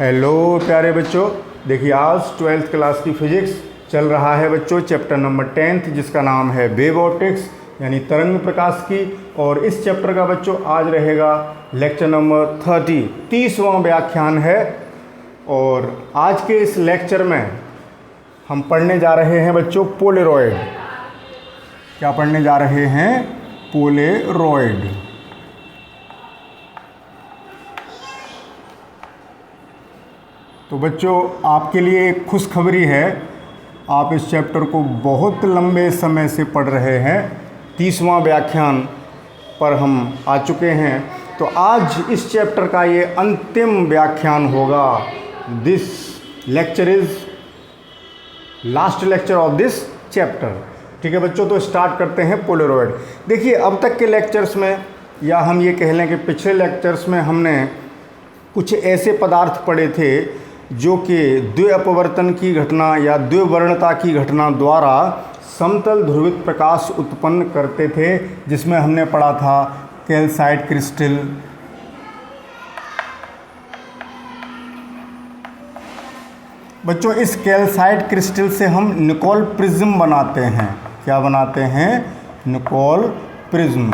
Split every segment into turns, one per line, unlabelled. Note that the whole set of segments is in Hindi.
हेलो प्यारे बच्चों, देखिए आज 12th क्लास की फिजिक्स चल रहा है बच्चों, चैप्टर नंबर 10th जिसका नाम है वेव ऑप्टिक्स यानी तरंग प्रकाश की। और इस चैप्टर का बच्चों आज रहेगा लेक्चर नंबर 30वां व्याख्यान है। और आज के इस लेक्चर में हम पढ़ने जा रहे हैं बच्चों पोलेरॉइड। क्या पढ़ने जा रहे हैं? पोलेरॉइड। तो बच्चों आपके लिए एक खुशखबरी है, आप इस चैप्टर को बहुत लंबे समय से पढ़ रहे हैं। 30वां व्याख्यान पर हम आ चुके हैं, तो आज इस चैप्टर का ये अंतिम व्याख्यान होगा। This lecture is last lecture of this chapter. ठीक है बच्चों, तो स्टार्ट करते हैं पोलेरॉइड। देखिए अब तक के लेक्चर्स में, या हम ये कह लें कि पिछले लेक्चर्स में, हमने कुछ ऐसे पदार्थ पढ़े थे जो कि द्विअपवर्तन की घटना या द्विवर्णता की घटना द्वारा समतल ध्रुवित प्रकाश उत्पन्न करते थे, जिसमें हमने पढ़ा था कैल्साइट क्रिस्टल, बच्चों इस कैल्साइट क्रिस्टल से हम निकोल प्रिज्म बनाते हैं। क्या बनाते हैं? निकोल प्रिज्म,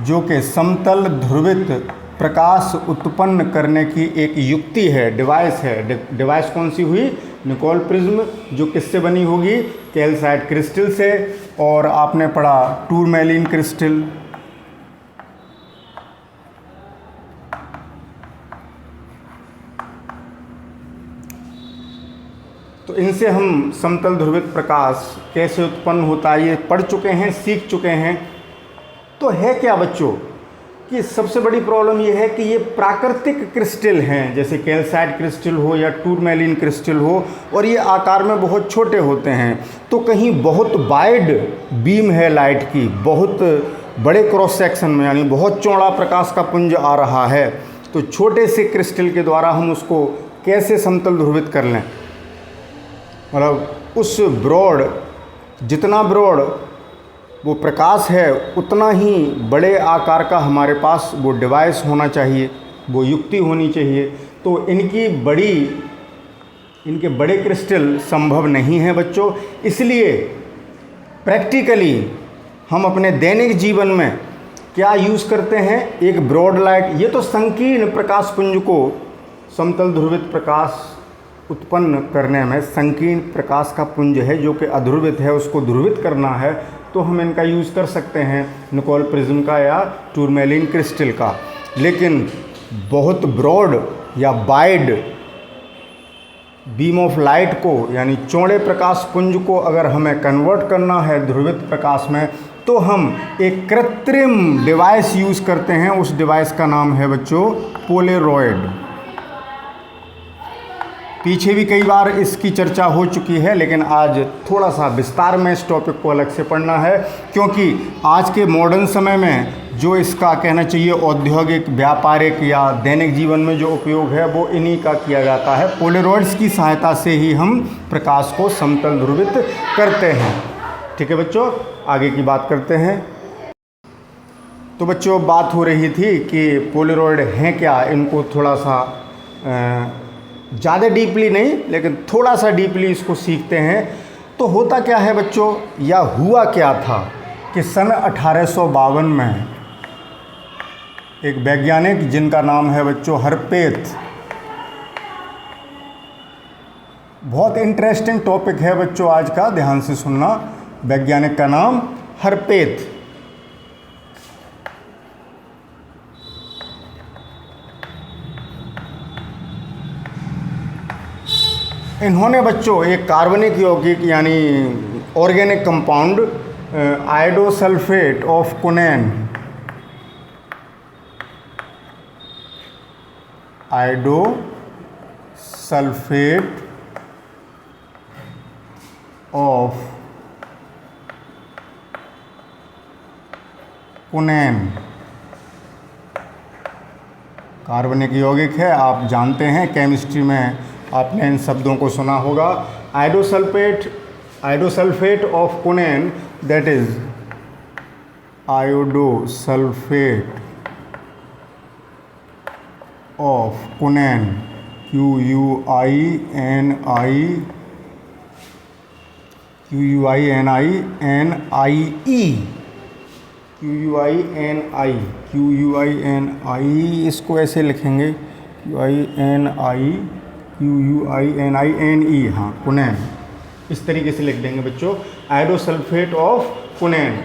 जो कि समतल ध्रुवित प्रकाश उत्पन्न करने की एक युक्ति है, डिवाइस है। डिवाइस कौन सी हुई? निकोल प्रिज्म, जो किससे बनी होगी? कैल्साइट क्रिस्टल से। और आपने पढ़ा टूरमैलिन क्रिस्टल, तो इनसे हम समतल ध्रुवित प्रकाश कैसे उत्पन्न होता है ये पढ़ चुके हैं, सीख चुके हैं। तो है क्या बच्चों कि सबसे बड़ी प्रॉब्लम ये है कि ये प्राकृतिक क्रिस्टल हैं, जैसे कैल्साइट क्रिस्टल हो या टूरमैलिन क्रिस्टल हो, और ये आकार में बहुत छोटे होते हैं। तो कहीं बहुत वाइड बीम है लाइट की, बहुत बड़े क्रॉस सेक्शन में, यानी बहुत चौड़ा प्रकाश का पुंज आ रहा है, तो छोटे से क्रिस्टल के द्वारा हम उसको कैसे समतल ध्रुवित कर लें। मतलब उस ब्रॉड, जितना ब्रॉड वो प्रकाश है, उतना ही बड़े आकार का हमारे पास वो डिवाइस होना चाहिए, वो युक्ति होनी चाहिए। तो इनके बड़े क्रिस्टल संभव नहीं है बच्चों। इसलिए प्रैक्टिकली हम अपने दैनिक जीवन में क्या यूज़ करते हैं? एक ब्रॉड लाइट। ये तो संकीर्ण प्रकाश पुंज को समतल ध्रुवित प्रकाश उत्पन्न करने में, संकीर्ण प्रकाश का पुंज है जो कि अध्रुवित है, उसको ध्रुवित करना है, तो हम इनका यूज़ कर सकते हैं, निकोल प्रिज्म का या टूरमैलिन क्रिस्टल का। लेकिन बहुत ब्रॉड या वाइड बीम ऑफ लाइट को, यानी चौड़े प्रकाश पुंज को अगर हमें कन्वर्ट करना है ध्रुवित प्रकाश में, तो हम एक कृत्रिम डिवाइस यूज़ करते हैं। उस डिवाइस का नाम है बच्चों पोलेरॉइड। पीछे भी कई बार इसकी चर्चा हो चुकी है, लेकिन आज थोड़ा सा विस्तार में इस टॉपिक को अलग से पढ़ना है, क्योंकि आज के मॉडर्न समय में जो इसका कहना चाहिए औद्योगिक, व्यापारिक या दैनिक जीवन में जो उपयोग है वो इन्हीं का किया जाता है। पोलेरॉइड्स की सहायता से ही हम प्रकाश को समतल ध्रुवित करते हैं। ठीक है बच्चों, आगे की बात करते हैं। तो बच्चों बात हो रही थी कि पोलेरॉइड हैं क्या, इनको थोड़ा सा ज़्यादा डीपली नहीं, लेकिन थोड़ा सा डीपली इसको सीखते हैं। तो होता क्या है बच्चों, या हुआ क्या था कि सन 1852 में एक वैज्ञानिक जिनका नाम है बच्चों हरपेथ, बहुत इंटरेस्टिंग टॉपिक है बच्चों आज का, ध्यान से सुनना। वैज्ञानिक का नाम हरपेथ। इन्होंने बच्चों एक कार्बनिक यौगिक यानी organic compound आयोडोसल्फेट of Kunain, आयोडोसल्फेट of कुनैन कार्बनिक यौगिक है, आप जानते हैं केमिस्ट्री में आपने इन शब्दों को सुना होगा। Iodosulphate of quinine, that is iodosulphate of quinine QUINI, इसको ऐसे लिखेंगे QUINI, हाँ, कुनैन, इस तरीके से लिख देंगे बच्चों, आयोडोसल्फेट ऑफ कुनैन।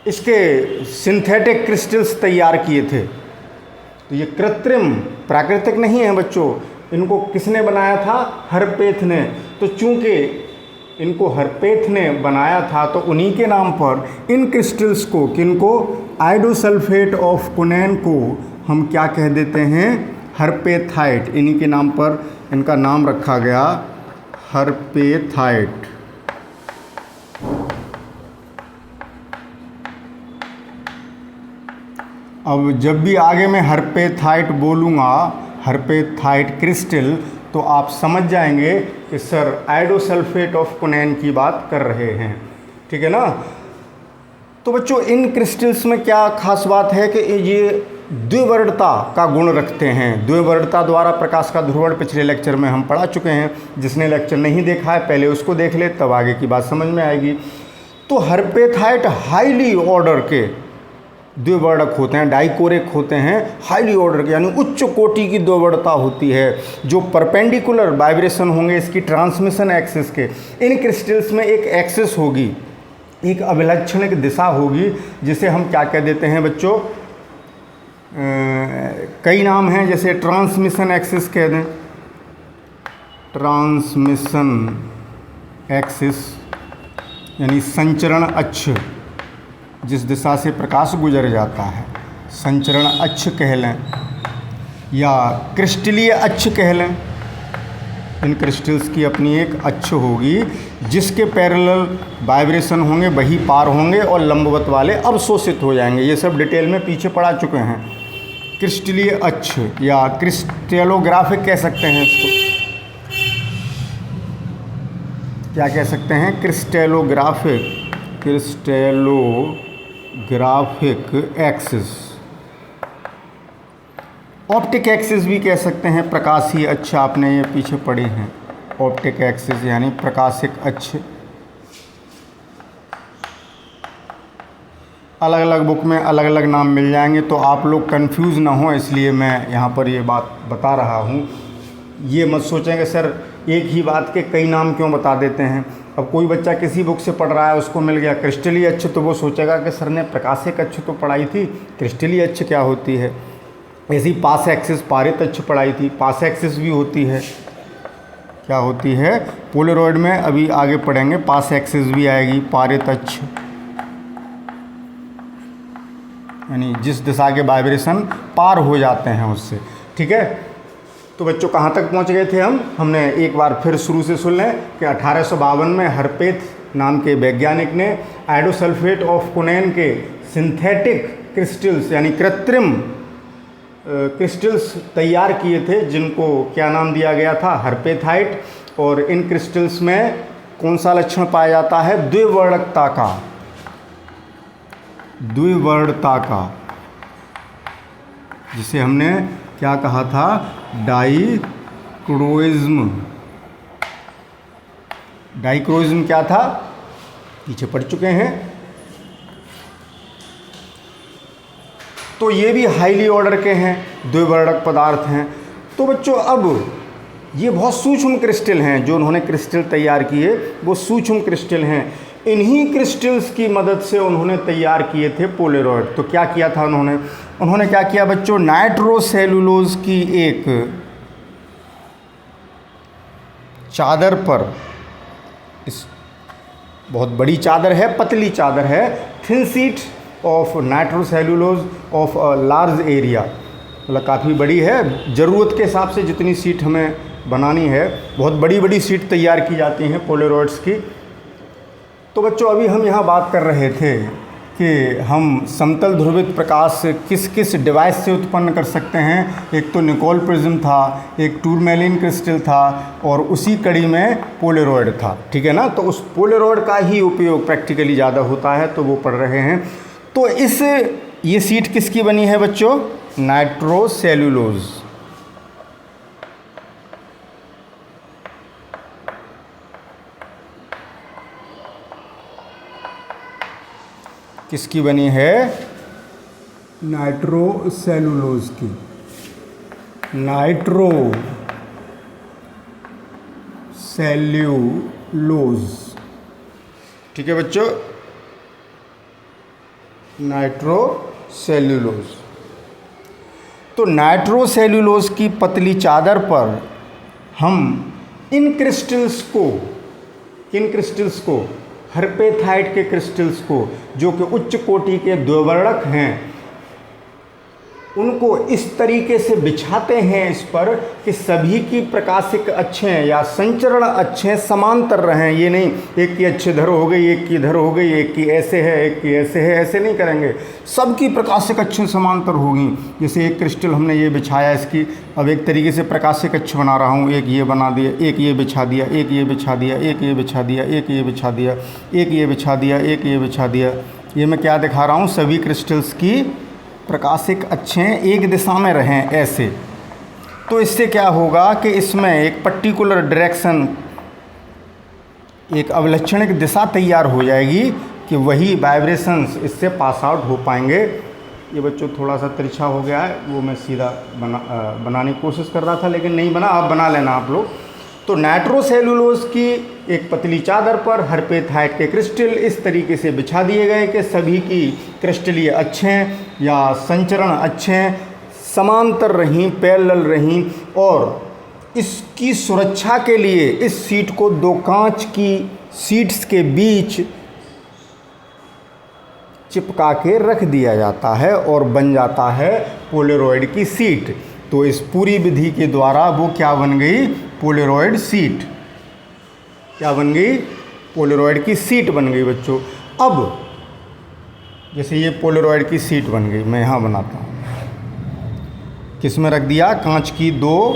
इसके सिंथेटिक क्रिस्टल्स तैयार किए थे। तो ये कृत्रिम, प्राकृतिक नहीं है बच्चों। इनको किसने बनाया था? हरपेथ ने। तो चूंकि इनको हरपेथ ने बनाया था तो उन्हीं के नाम पर इन क्रिस्टल्स को, किनको, आयोडोसल्फेट ऑफ कुनैन को हम क्या कह देते हैं? हरपेथाइट। इन्हीं के नाम पर इनका नाम रखा गया, हरपेथाइट। अब जब भी आगे मैं हरपेथाइट बोलूँगा, हरपेथाइट क्रिस्टल, तो आप समझ जाएंगे कि सर आयोडोसल्फेट ऑफ कुनैन की बात कर रहे हैं। ठीक है ना? तो बच्चों इन क्रिस्टल्स में क्या खास बात है कि ये द्विवर्णता का गुण रखते हैं। द्विवर्णता द्वारा प्रकाश का ध्रुवण पिछले लेक्चर में हम पढ़ा चुके हैं। जिसने लेक्चर नहीं देखा है पहले उसको देख ले, तब आगे की बात समझ में आएगी। तो हरपेथाइट हाईली ऑर्डर के द्विवर्णक होते हैं, डाइकोरिक होते हैं, हाईली ऑर्डर के, यानी उच्च कोटि की द्विवर्णता होती है, जो परपेंडिकुलर वाइब्रेशन होंगे इसकी ट्रांसमिशन एक्सिस के। इन क्रिस्टल्स में एक एक्सिस होगी, एक अभिलक्षणिक दिशा होगी, जिसे हम क्या कह देते हैं बच्चों? कई नाम हैं, जैसे ट्रांसमिशन एक्सिस कह दें, ट्रांसमिशन एक्सिस यानी संचरण अक्ष, जिस दिशा से प्रकाश गुजर जाता है, संचरण अक्ष कह लें, या क्रिस्टलीय अक्ष कह लें। इन क्रिस्टल्स की अपनी एक अक्ष होगी, जिसके पैरेलल वाइब्रेशन होंगे, वही पार होंगे और लंबवत वाले अवशोषित हो जाएंगे। ये सब डिटेल में पीछे पढ़ा चुके हैं। क्रिस्टलीय अक्ष या क्रिस्टेलोग्राफिक कह सकते हैं इसको। क्या कह सकते हैं? क्रिस्टेलोग्राफिक, क्रिस्टेलोग्राफिक एक्सिस। ऑप्टिक एक्सिस भी कह सकते हैं, प्रकाशीय अक्ष, आपने ये पीछे पढ़े हैं। ऑप्टिक एक्सिस यानी प्रकाशिक अक्ष। अलग अलग बुक में अलग अलग नाम मिल जाएंगे, तो आप लोग कंफ्यूज ना हो, इसलिए मैं यहाँ पर ये बात बता रहा हूँ। ये मत सोचेंगे सर एक ही बात के कई नाम क्यों बता देते हैं। अब कोई बच्चा किसी बुक से पढ़ रहा है, उसको मिल गया क्रिस्टलीय अक्ष, तो वो सोचेगा कि सर ने प्रकाशिक अक्ष तो पढ़ाई थी, क्रिस्टलीय अक्ष क्या होती है। ऐसी पास एक्सिस, पारित अक्ष पढ़ाई थी, पास एक्सिस भी होती है, क्या होती है? पोलरॉइड में अभी आगे पढ़ेंगे, पास एक्सिस भी आएगी, पारित अक्ष यानी जिस दिशा के वाइब्रेशन पार हो जाते हैं उससे। ठीक है? तो बच्चों कहाँ तक पहुँच गए थे हम? हमने एक बार फिर शुरू से सुन लें कि 1852 में हरपेथ नाम के वैज्ञानिक ने आयोडोसल्फेट ऑफ कुनैन के सिंथेटिक क्रिस्टल्स यानी कृत्रिम क्रिस्टल्स तैयार किए थे, जिनको क्या नाम दिया गया था? हरपेथाइट। और इन क्रिस्टल्स में कौन सा लक्षण पाया जाता है? द्विवर्णकता का, द्विवर्णता का, जिसे हमने क्या कहा था? डाइक्रोइज्म। डाइक्रोइज्म क्या था? पीछे पढ़ चुके हैं। तो ये भी हाईली ऑर्डर के हैं, द्विवर्णक पदार्थ हैं। तो बच्चों अब ये बहुत सूक्ष्म क्रिस्टल हैं, जो उन्होंने क्रिस्टल तैयार किए वो सूक्ष्म क्रिस्टल हैं। इन्हीं क्रिस्टल्स की मदद से उन्होंने तैयार किए थे पोलरॉइड। तो क्या किया था उन्होंने क्या किया बच्चों? नाइट्रोसेलुलोज की एक चादर पर, इस बहुत बड़ी चादर है, पतली चादर है, thin sheet of nitrocellulose of a large area, मतलब काफ़ी बड़ी है। ज़रूरत के हिसाब से जितनी सीट हमें बनानी है, बहुत बड़ी बड़ी सीट तैयार की जाती हैं पोलरॉइड्स की। तो बच्चों अभी हम यहाँ बात कर रहे थे कि हम समतल ध्रुवित प्रकाश किस किस डिवाइस से उत्पन्न कर सकते हैं। एक तो निकोल प्रिज्म था, एक टूरमैलिन क्रिस्टल था, और उसी कड़ी में पोलरॉइड था। ठीक है ना? तो उस पोलरॉइड का ही उपयोग प्रैक्टिकली ज़्यादा होता है, तो वो पढ़ रहे हैं। तो ये सीट किसकी बनी है बच्चों? नाइट्रोसेलुलोज। किसकी बनी है? नाइट्रोसेलुलोज की। नाइट्रोसेल्यूलोज, ठीक है बच्चों, नाइट्रोसेल्युलोज। तो नाइट्रोसेल्युलोज की पतली चादर पर हम इन क्रिस्टल्स को हर्पेथाइट के क्रिस्टल्स को, जो कि उच्च कोटि के द्विवर्णक हैं, उनको इस तरीके से बिछाते हैं इस पर कि सभी की प्रकाशिक अक्षें या संचरण अक्षें समांतर रहें। ये नहीं एक की अच्छे धर हो गई, एक की इधर हो गई, एक की ऐसे है, एक की ऐसे है, ऐसे नहीं करेंगे। सबकी प्रकाशिक अक्षें समांतर होगी। जैसे एक क्रिस्टल हमने ये बिछाया, इसकी अब एक तरीके से प्रकाशिक अक्ष बना रहा हूँ। एक ये बना दिया, एक ये बिछा दिया, एक ये बिछा दिया, एक ये बिछा दिया, एक ये बिछा दिया, एक ये बिछा दिया, एक ये बिछा दिया। ये मैं क्या दिखा रहा हूँ? सभी क्रिस्टल्स की प्रकाशिक अक्षें एक दिशा में रहें ऐसे। तो इससे क्या होगा कि इसमें एक पर्टिकुलर डायरेक्शन, एक अवलक्षणिक दिशा तैयार हो जाएगी कि वही वाइब्रेशंस इससे पास आउट हो पाएंगे। ये बच्चों थोड़ा सा तिरछा हो गया है, वो मैं सीधा बनाने की कोशिश कर रहा था लेकिन नहीं बना, अब बना लेना आप लोग। तो नाइट्रोसेल्युलोज की एक पतली चादर पर हर्पेथाइट के क्रिस्टल इस तरीके से बिछा दिए गए कि सभी की क्रिस्टलीय अक्षें या संचरण अक्षें समांतर रहीं, पैरेलल रहीं, और इसकी सुरक्षा के लिए इस सीट को दो कांच की सीट्स के बीच चिपका के रख दिया जाता है और बन जाता है पोलेरॉइड की सीट। तो इस पूरी विधि के द्वारा वो क्या बन गई? Polaroid seat. क्या बन गई? पोलेरॉइड की सीट बन गई बच्चों। अब जैसे ये पोलेरॉइड की सीट बन गई, मैं यहाँ बनाता हूँ। किस में रख दिया? कांच की दो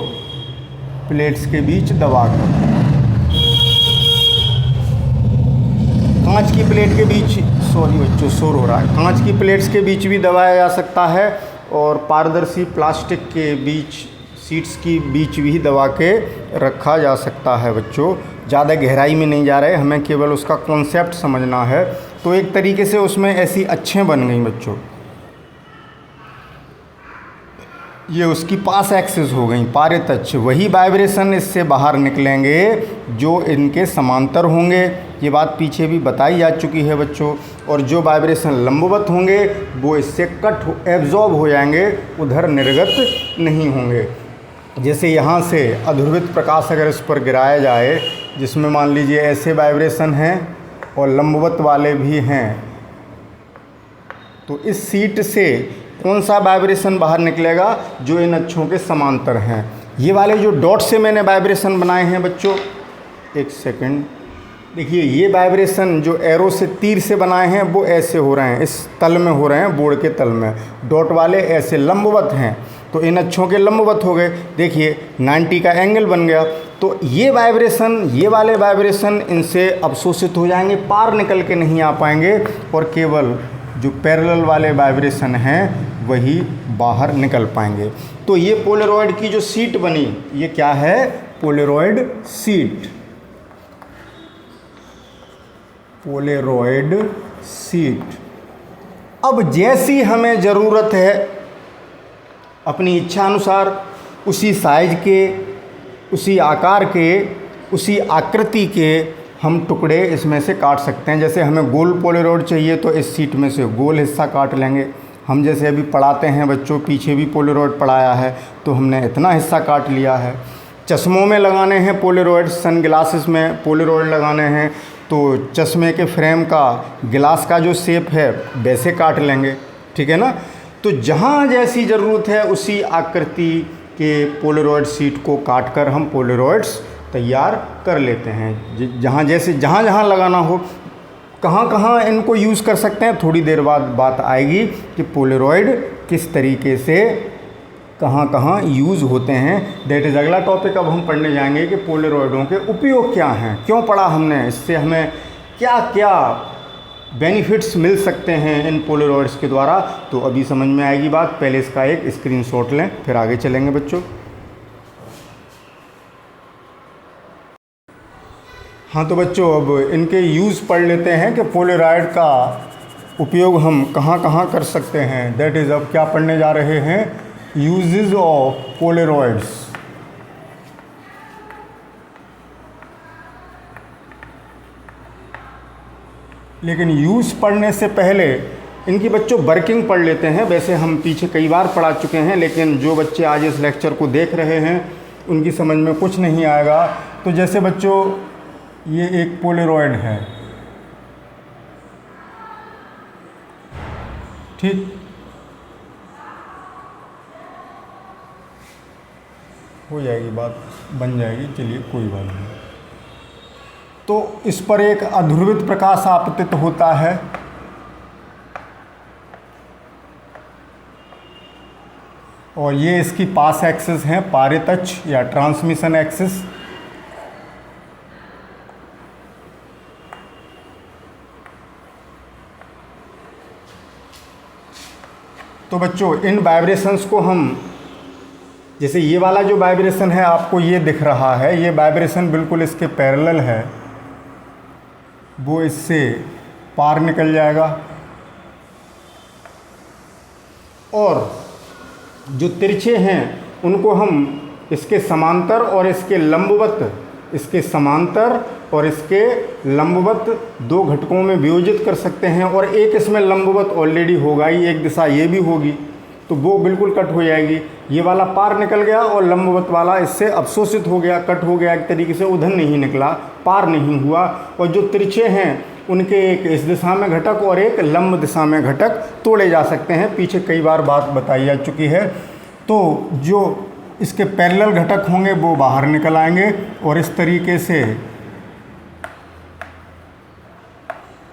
प्लेट्स के बीच दबाकर। कांच की प्लेट के बीच, सॉरी बच्चों शोर हो रहा है, कांच की प्लेट्स के बीच भी दबाया जा सकता है और पारदर्शी प्लास्टिक के बीच, सीट्स की बीच भी दबा के रखा जा सकता है बच्चों। ज़्यादा गहराई में नहीं जा रहे, हमें केवल उसका कॉन्सेप्ट समझना है। तो एक तरीके से उसमें ऐसी अक्षें बन गई बच्चों। ये उसकी पास एक्सिस हो गई, पारित अक्ष। वही वाइब्रेशन इससे बाहर निकलेंगे जो इनके समांतर होंगे। ये बात पीछे भी बताई जा चुकी है बच्चों। और जो वाइब्रेशन लंबवत होंगे वो इससे एब्जॉर्ब हो जाएंगे, उधर निर्गत नहीं होंगे। जैसे यहाँ से अध्रुवित प्रकाश अगर इस पर गिराया जाए, जिसमें मान लीजिए ऐसे वाइब्रेशन हैं और लंबवत वाले भी हैं, तो इस सीट से कौन सा वाइब्रेशन बाहर निकलेगा? जो इन अक्षों के समांतर हैं। ये वाले जो डॉट से मैंने वाइब्रेशन बनाए हैं बच्चों, एक सेकंड देखिए, ये वाइब्रेशन जो एरो से, तीर से बनाए हैं वो ऐसे हो रहे हैं, इस तल में हो रहे हैं, बोर्ड के तल में। डॉट वाले ऐसे लंबवत हैं, तो इन अक्षों के लंबवत हो गए। देखिए 90 का एंगल बन गया। तो ये वाइब्रेशन, ये वाले वाइब्रेशन इनसे अवशोषित हो जाएंगे, पार निकल के नहीं आ पाएंगे, और केवल जो पैरेलल वाले वाइब्रेशन हैं वही बाहर निकल पाएंगे। तो ये पोलेरॉइड की जो सीट बनी, ये क्या है? Polaroid seat. Polaroid seat. अब जैसी हमें ज़रूरत है अपनी इच्छा अनुसार उसी साइज के, उसी आकार के, उसी आकृति के हम टुकड़े इसमें से काट सकते हैं। जैसे हमें गोल पोलेरॉइड चाहिए तो इस सीट में से गोल हिस्सा काट लेंगे। हम जैसे अभी पढ़ाते हैं बच्चों, पीछे भी पोलेरॉइड पढ़ाया है, तो हमने इतना हिस्सा काट लिया है। चश्मों में लगाने हैं पोलेरॉइड, सन ग्लासेस में पोलेरॉइड लगाने हैं, तो चश्मे के फ्रेम का, गिलास का जो शेप है वैसे काट लेंगे, ठीक है ना। तो जहाँ जैसी ज़रूरत है उसी आकृति के पोलेरॉइड सीट को काटकर हम पोलेरॉइड्स तैयार कर लेते हैं। जहाँ जैसे जहाँ जहाँ लगाना हो, कहाँ कहाँ इनको यूज़ कर सकते हैं, थोड़ी देर बाद बात आएगी कि पोलेरॉइड किस तरीके से कहाँ कहाँ यूज़ होते हैं। दैट इज़ अगला टॉपिक। अब हम पढ़ने जाएंगे कि पोलेरॉइडों के उपयोग क्या हैं, क्यों पढ़ा हमने, इससे हमें क्या क्या बेनिफिट्स मिल सकते हैं इन पोलेरॉइड्स के द्वारा। तो अभी समझ में आएगी बात। पहले इसका एक स्क्रीनशॉट लें, फिर आगे चलेंगे बच्चों। हाँ तो बच्चों अब इनके यूज़ पढ़ लेते हैं कि पोलेरॉइड का उपयोग हम कहाँ कहाँ कर सकते हैं, दैट इज़ अब क्या पढ़ने जा रहे हैं, यूजेस ऑफ पोलरॉइड्स। लेकिन यूज़ पढ़ने से पहले इनकी बच्चों वर्किंग पढ़ लेते हैं। वैसे हम पीछे कई बार पढ़ा चुके हैं, लेकिन जो बच्चे आज इस लेक्चर को देख रहे हैं उनकी समझ में कुछ नहीं आएगा। तो जैसे बच्चों ये एक पोलरॉइड है, ठीक, हो जाएगी बात, बन जाएगी, चलिए कोई बात नहीं। तो इस पर एक अध्रुवित प्रकाश आपतित होता है, और ये इसकी पास एक्सिस है, पारितच या ट्रांसमिशन एक्सिस। तो बच्चों इन वाइब्रेशंस को हम, जैसे ये वाला जो वाइब्रेशन है आपको ये दिख रहा है, ये वाइब्रेशन बिल्कुल इसके पैरेलल है, वो इससे पार निकल जाएगा। और जो तिरछे हैं उनको हम इसके समांतर और इसके लंबवत, इसके समांतर और इसके लंबवत दो घटकों में वियोजित कर सकते हैं। और एक इसमें लंबवत ऑलरेडी होगा ही, एक दिशा ये भी होगी, तो वो बिल्कुल कट हो जाएगी। ये वाला पार निकल गया और लंबवत वाला इससे अवशोषित हो गया, कट हो गया, एक तरीके से उधर नहीं निकला, पार नहीं हुआ। और जो तिरछे हैं उनके एक इस दिशा में घटक और एक लंब दिशा में घटक तोड़े जा सकते हैं। पीछे कई बार बात बताई जा चुकी है। तो जो इसके पैरेलल घटक होंगे वो बाहर निकल आएंगे और इस तरीके से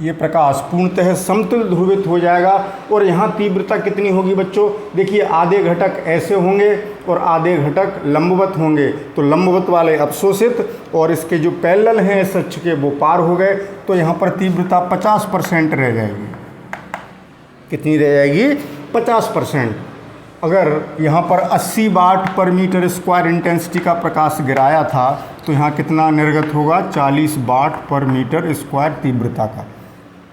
ये प्रकाश पूर्णतः समतुल ध्रुवित हो जाएगा। और यहाँ तीव्रता कितनी होगी बच्चों, देखिए आधे घटक ऐसे होंगे और आधे घटक लंबवत होंगे। तो लंबवत वाले अवशोषित और इसके जो पैरेलल हैं इस अक्ष के वो पार हो गए। तो यहाँ पर तीव्रता 50% रह जाएगी। कितनी रह जाएगी, 50%। अगर यहाँ पर 80 वाट पर मीटर स्क्वायर इंटेंसिटी का प्रकाश गिराया था तो यहाँ कितना निर्गत होगा, 40 वाट पर मीटर स्क्वायर तीव्रता का,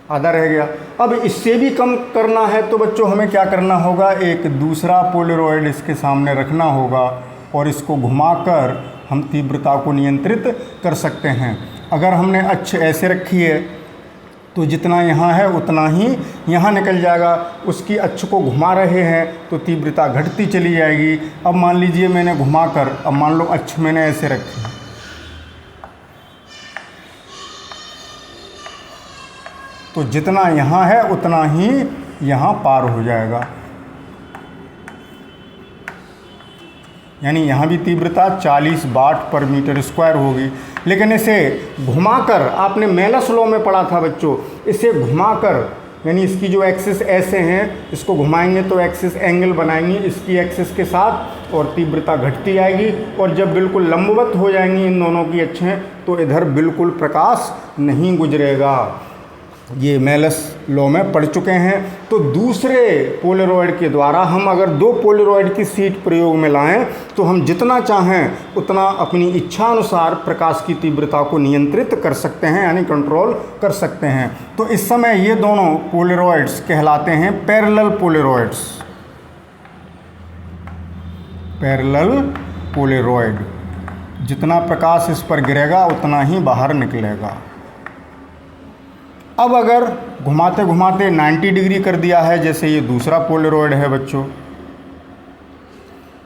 आधा रह गया। अब इससे भी कम करना है तो बच्चों हमें क्या करना होगा, एक दूसरा पोलरॉइड इसके सामने रखना होगा और इसको घुमाकर हम तीव्रता को नियंत्रित कर सकते हैं। अगर हमने अक्ष ऐसे रखी है तो जितना यहाँ है उतना ही यहाँ निकल जाएगा। उसकी अक्ष को घुमा रहे हैं तो तीव्रता घटती चली जाएगी। अब मान लीजिए मैंने घुमाकर, अब मान लो अक्ष मैंने ऐसे रखी, तो जितना यहाँ है उतना ही यहाँ पार हो जाएगा। यानी यहाँ भी तीव्रता 40 वाट पर मीटर स्क्वायर होगी। लेकिन इसे घुमाकर, आपने मेलस लॉ में पढ़ा था बच्चों, इसे घुमाकर, यानी इसकी जो एक्सिस ऐसे हैं, इसको घुमाएंगे तो एक्सिस एंगल बनाएंगी इसकी एक्सिस के साथ और तीव्रता घटती आएगी। और जब बिल्कुल लंबवत हो जाएंगी इन दोनों की अक्षें तो इधर बिल्कुल प्रकाश नहीं गुजरेगा। ये मेलस लॉ में पढ़ चुके हैं। तो दूसरे पोलरॉइड के द्वारा हम अगर दो पोलरॉइड की शीट प्रयोग में लाएं तो हम जितना चाहें उतना अपनी इच्छा अनुसार प्रकाश की तीव्रता को नियंत्रित कर सकते हैं, यानी कंट्रोल कर सकते हैं। तो इस समय ये दोनों पोलरॉइड्स कहलाते हैं पैरेलल पोलरॉइड्स। पैरेलल पोलरॉइड, जितना प्रकाश इस पर गिरेगा उतना ही बाहर निकलेगा। अब अगर घुमाते घुमाते 90 डिग्री कर दिया है, जैसे ये दूसरा पोलरॉइड है बच्चों,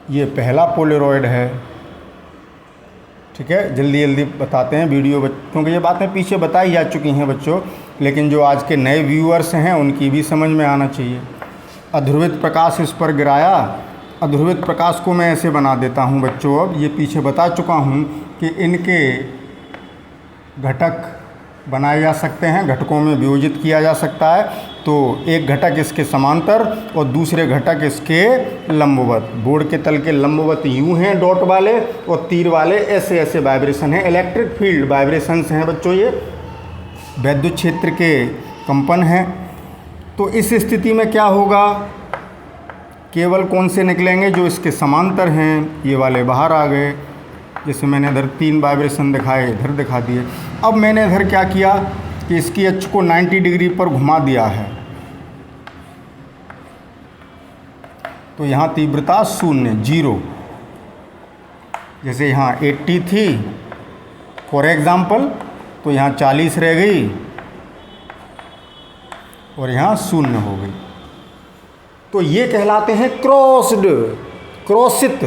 ये पहला पोलरॉइड है, ठीक है, जल्दी जल्दी बताते हैं वीडियो, क्योंकि ये बातें पीछे बताई जा चुकी हैं बच्चों, लेकिन जो आज के नए व्यूअर्स हैं उनकी भी समझ में आना चाहिए। अध्रुवित प्रकाश इस पर गिराया, अध्रुवित प्रकाश को मैं ऐसे बना देता हूँ बच्चों। अब ये पीछे बता चुका हूँ कि इनके घटक बनाए जा सकते हैं, घटकों में वियोजित किया जा सकता है। तो एक घटक इसके समांतर और दूसरे घटक इसके लंबवत। बोर्ड के तल के लंबवत यूँ हैं डॉट वाले और तीर वाले ऐसे ऐसे वाइब्रेशन हैं, इलेक्ट्रिक फील्ड वाइब्रेशंस हैं बच्चों, ये वैद्युत क्षेत्र के कंपन हैं। तो इस स्थिति में क्या होगा, केवल कौन से निकलेंगे, जो इसके समांतर हैं, ये वाले बाहर आ गए। जैसे मैंने इधर 3 वाइब्रेशन दिखाए, इधर दिखा दिए। अब मैंने इधर क्या किया कि इसकी अक्ष को 90 डिग्री पर घुमा दिया है, तो यहाँ तीव्रता 0 0। जैसे यहाँ 80 थी फॉर एग्ज़ाम्पल, तो यहाँ 40 रह गई और यहाँ 0 हो गई। तो ये कहलाते हैं क्रॉस्ड, क्रॉसित।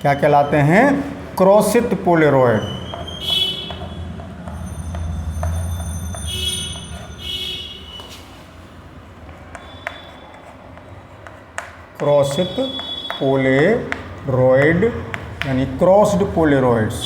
क्या कहलाते हैं? क्रॉसित पोलेरॉइड। क्रॉसित पोलेरॉइड यानी क्रॉस्ड पोलेरॉइड्स।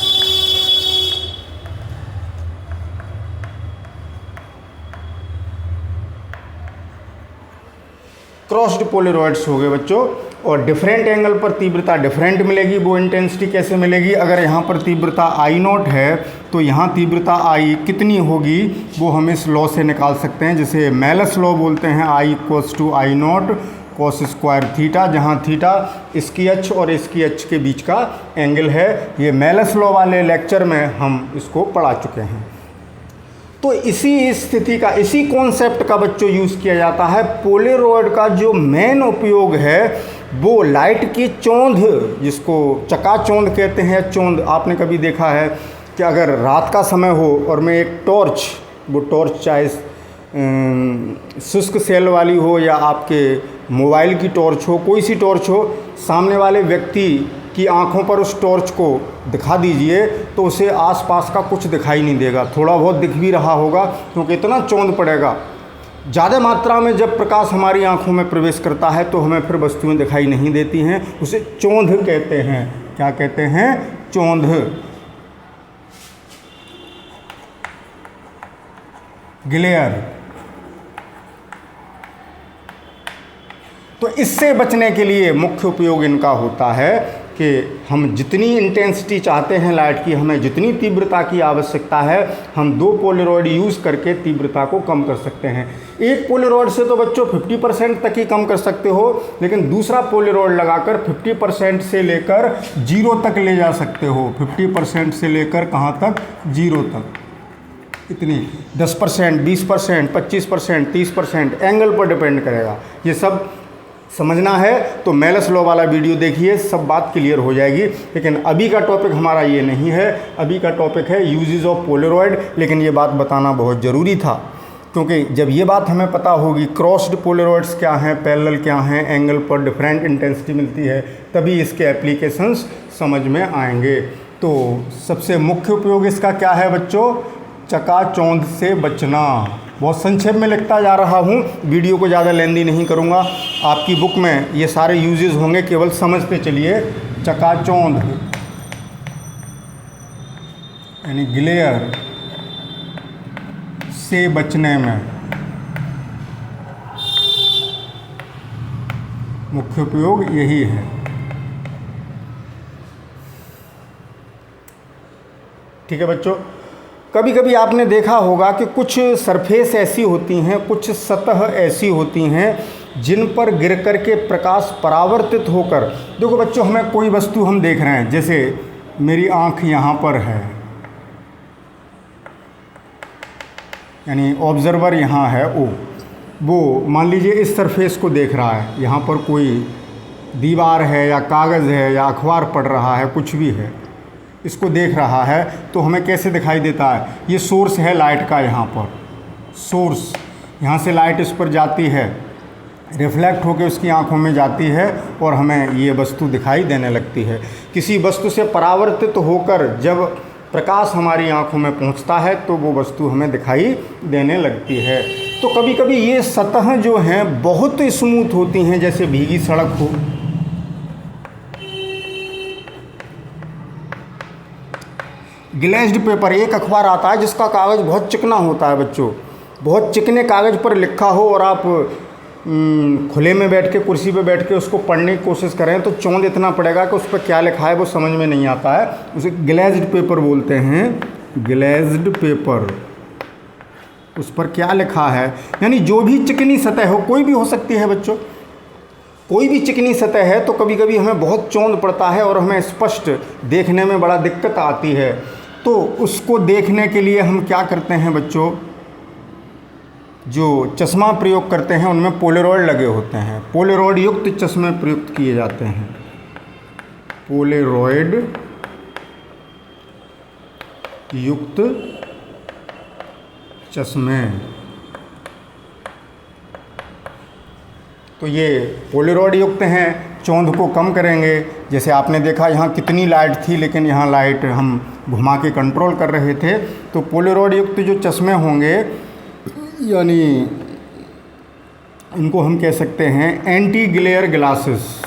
क्रॉस्ड पोलेरॉइड्स हो गए बच्चों। और डिफरेंट एंगल पर तीव्रता डिफरेंट मिलेगी। वो इंटेंसिटी कैसे मिलेगी? अगर यहाँ पर तीव्रता I0 है तो यहाँ तीव्रता I कितनी होगी वो हम इस लॉ से निकाल सकते हैं, जिसे मेलस लॉ बोलते हैं। I = I0 cos square theta, जहाँ थीटा इसकी अक्ष और इसकी अक्ष के बीच का एंगल है। ये मेलस लॉ वाले लेक्चर में हम इसको पढ़ा चुके हैं। तो इसी स्थिति का, इसी कॉन्सेप्ट का बच्चों यूज़ किया जाता है। पोलेरॉइड का जो मेन उपयोग है वो लाइट की चौंध, जिसको चकाचौंध कहते हैं, चौंध। आपने कभी देखा है कि अगर रात का समय हो और मैं एक टॉर्च, वो टॉर्च चाहे शुष्क सेल वाली हो या आपके मोबाइल की टॉर्च हो, कोई सी टॉर्च हो, सामने वाले व्यक्ति की आंखों पर उस टॉर्च को दिखा दीजिए तो उसे आसपास का कुछ दिखाई नहीं देगा। थोड़ा बहुत दिख भी रहा होगा क्योंकि इतना चौंध पड़ेगा। ज़्यादा मात्रा में जब प्रकाश हमारी आंखों में प्रवेश करता है तो हमें फिर वस्तुएं दिखाई नहीं देती हैं। उसे चौंध कहते हैं। क्या कहते हैं? चौंध। ग्लेयर। तो इससे बचने के लिए मुख्य उपयोग इनका होता है कि हम जितनी इंटेंसिटी चाहते हैं लाइट की, हमें जितनी तीव्रता की आवश्यकता है, हम 2 पोलेरॉइड यूज़ करके तीव्रता को कम कर सकते हैं। एक पोलेरॉइड से तो बच्चों 50% तक ही कम कर सकते हो, लेकिन दूसरा पोलेरॉइड लगाकर 50% से लेकर 0 तक ले जा सकते हो। 50% से लेकर कहाँ तक? 0 तक। इतनी 10%, 20%, 25%, 30% एंगल पर डिपेंड करेगा। ये सब समझना है तो मेलस लॉ वाला वीडियो देखिए, सब बात क्लियर हो जाएगी। लेकिन अभी का टॉपिक हमारा ये नहीं है। अभी का टॉपिक है यूजेस ऑफ पोलेरॉइड। लेकिन ये बात बताना बहुत ज़रूरी था, क्योंकि जब ये बात हमें पता होगी क्रॉस्ड पोलेरॉइड्स क्या हैं, पैरेलल क्या हैं, एंगल पर डिफरेंट इंटेंसिटी मिलती है, तभी इसके एप्लीकेशंस समझ में आएंगे। तो सबसे मुख्य उपयोग इसका क्या है बच्चों? चकाचौंध से बचना। बहुत संक्षेप में लिखता जा रहा हूँ, वीडियो को ज़्यादा लेंदी नहीं करूँगा। आपकी बुक में ये सारे यूजेस होंगे, केवल समझते चलिए। चकाचौंध यानी ग्लेयर से बचने में मुख्य उपयोग यही है। ठीक है बच्चों। कभी कभी आपने देखा होगा कि कुछ सरफेस ऐसी होती हैं, कुछ सतह ऐसी होती हैं जिन पर गिर कर के प्रकाश परावर्तित होकर, देखो बच्चों, हमें कोई वस्तु हम देख रहे हैं, जैसे मेरी आँख यहाँ पर है, यानी ऑब्जर्वर यहाँ है वो मान लीजिए इस सरफेस को देख रहा है। यहाँ पर कोई दीवार है या कागज़ है या अखबार पढ़ रहा है, कुछ भी है, इसको देख रहा है तो हमें कैसे दिखाई देता है? ये सोर्स है लाइट का, यहाँ पर सोर्स, यहाँ से लाइट इस पर जाती है, रिफ्लेक्ट होकर उसकी आंखों में जाती है और हमें ये वस्तु दिखाई देने लगती है। किसी वस्तु से परावर्तित होकर जब प्रकाश हमारी आंखों में पहुंचता है तो वो वस्तु हमें दिखाई देने लगती है। तो कभी कभी ये सतह जो हैं बहुत स्मूथ होती हैं, जैसे भीगी सड़क हो, ग्लेज्ड पेपर, एक अखबार आता है जिसका कागज़ बहुत चिकना होता है बच्चों, बहुत चिकने कागज़ पर लिखा हो और आप खुले में बैठ के, कुर्सी पे बैठ के उसको पढ़ने की कोशिश करें तो चौंध इतना पड़ेगा कि उस पर क्या लिखा है वो समझ में नहीं आता है। उसे ग्लेज्ड पेपर बोलते हैं, ग्लेज्ड पेपर। उस पर क्या लिखा है, यानी जो भी चिकनी सतह हो, कोई भी हो सकती है बच्चों, कोई भी चिकनी सतह है, तो कभी कभी हमें बहुत चौंध पड़ता है और हमें स्पष्ट देखने में बड़ा दिक्कत आती है। तो उसको देखने के लिए हम क्या करते हैं बच्चों, जो चश्मा प्रयोग करते हैं उनमें पोलेरॉइड लगे होते हैं, पोलेरॉइड युक्त चश्मे प्रयुक्त किए जाते हैं, पोलेरॉइड युक्त चश्मे। तो ये पोलेरॉइड युक्त हैं, चौंध को कम करेंगे। जैसे आपने देखा यहाँ कितनी लाइट थी, लेकिन यहाँ लाइट हम घुमा के कंट्रोल कर रहे थे। तो पोलेरॉइड युक्त जो चश्मे होंगे, यानी इनको हम कह सकते हैं एंटी ग्लेयर ग्लासेस।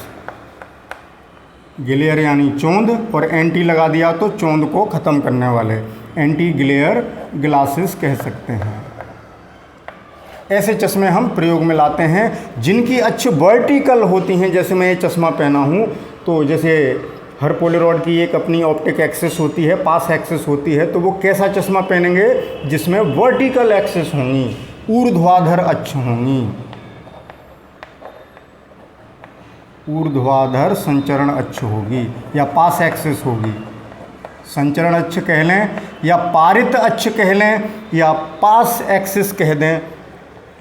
ग्लेयर यानी चौंध, और एंटी लगा दिया तो चौंध को ख़त्म करने वाले, एंटी ग्लेयर ग्लासेस कह सकते हैं। ऐसे चश्मे हम प्रयोग में लाते हैं जिनकी अक्ष वर्टिकल होती हैं। जैसे मैं ये चश्मा पहना हूँ, तो जैसे हर पोलेरॉइड की एक अपनी ऑप्टिक एक्सिस होती है, पास एक्सिस होती है, तो वो कैसा चश्मा पहनेंगे जिसमें वर्टिकल एक्सिस होंगी, ऊर्ध्वाधर अक्ष होंगी, ऊर्ध्वाधर संचरण अक्ष होगी या पास एक्सिस होगी। संचरण अक्ष कह लें या पारित अक्ष कह लें या पास एक्सिस कह दें,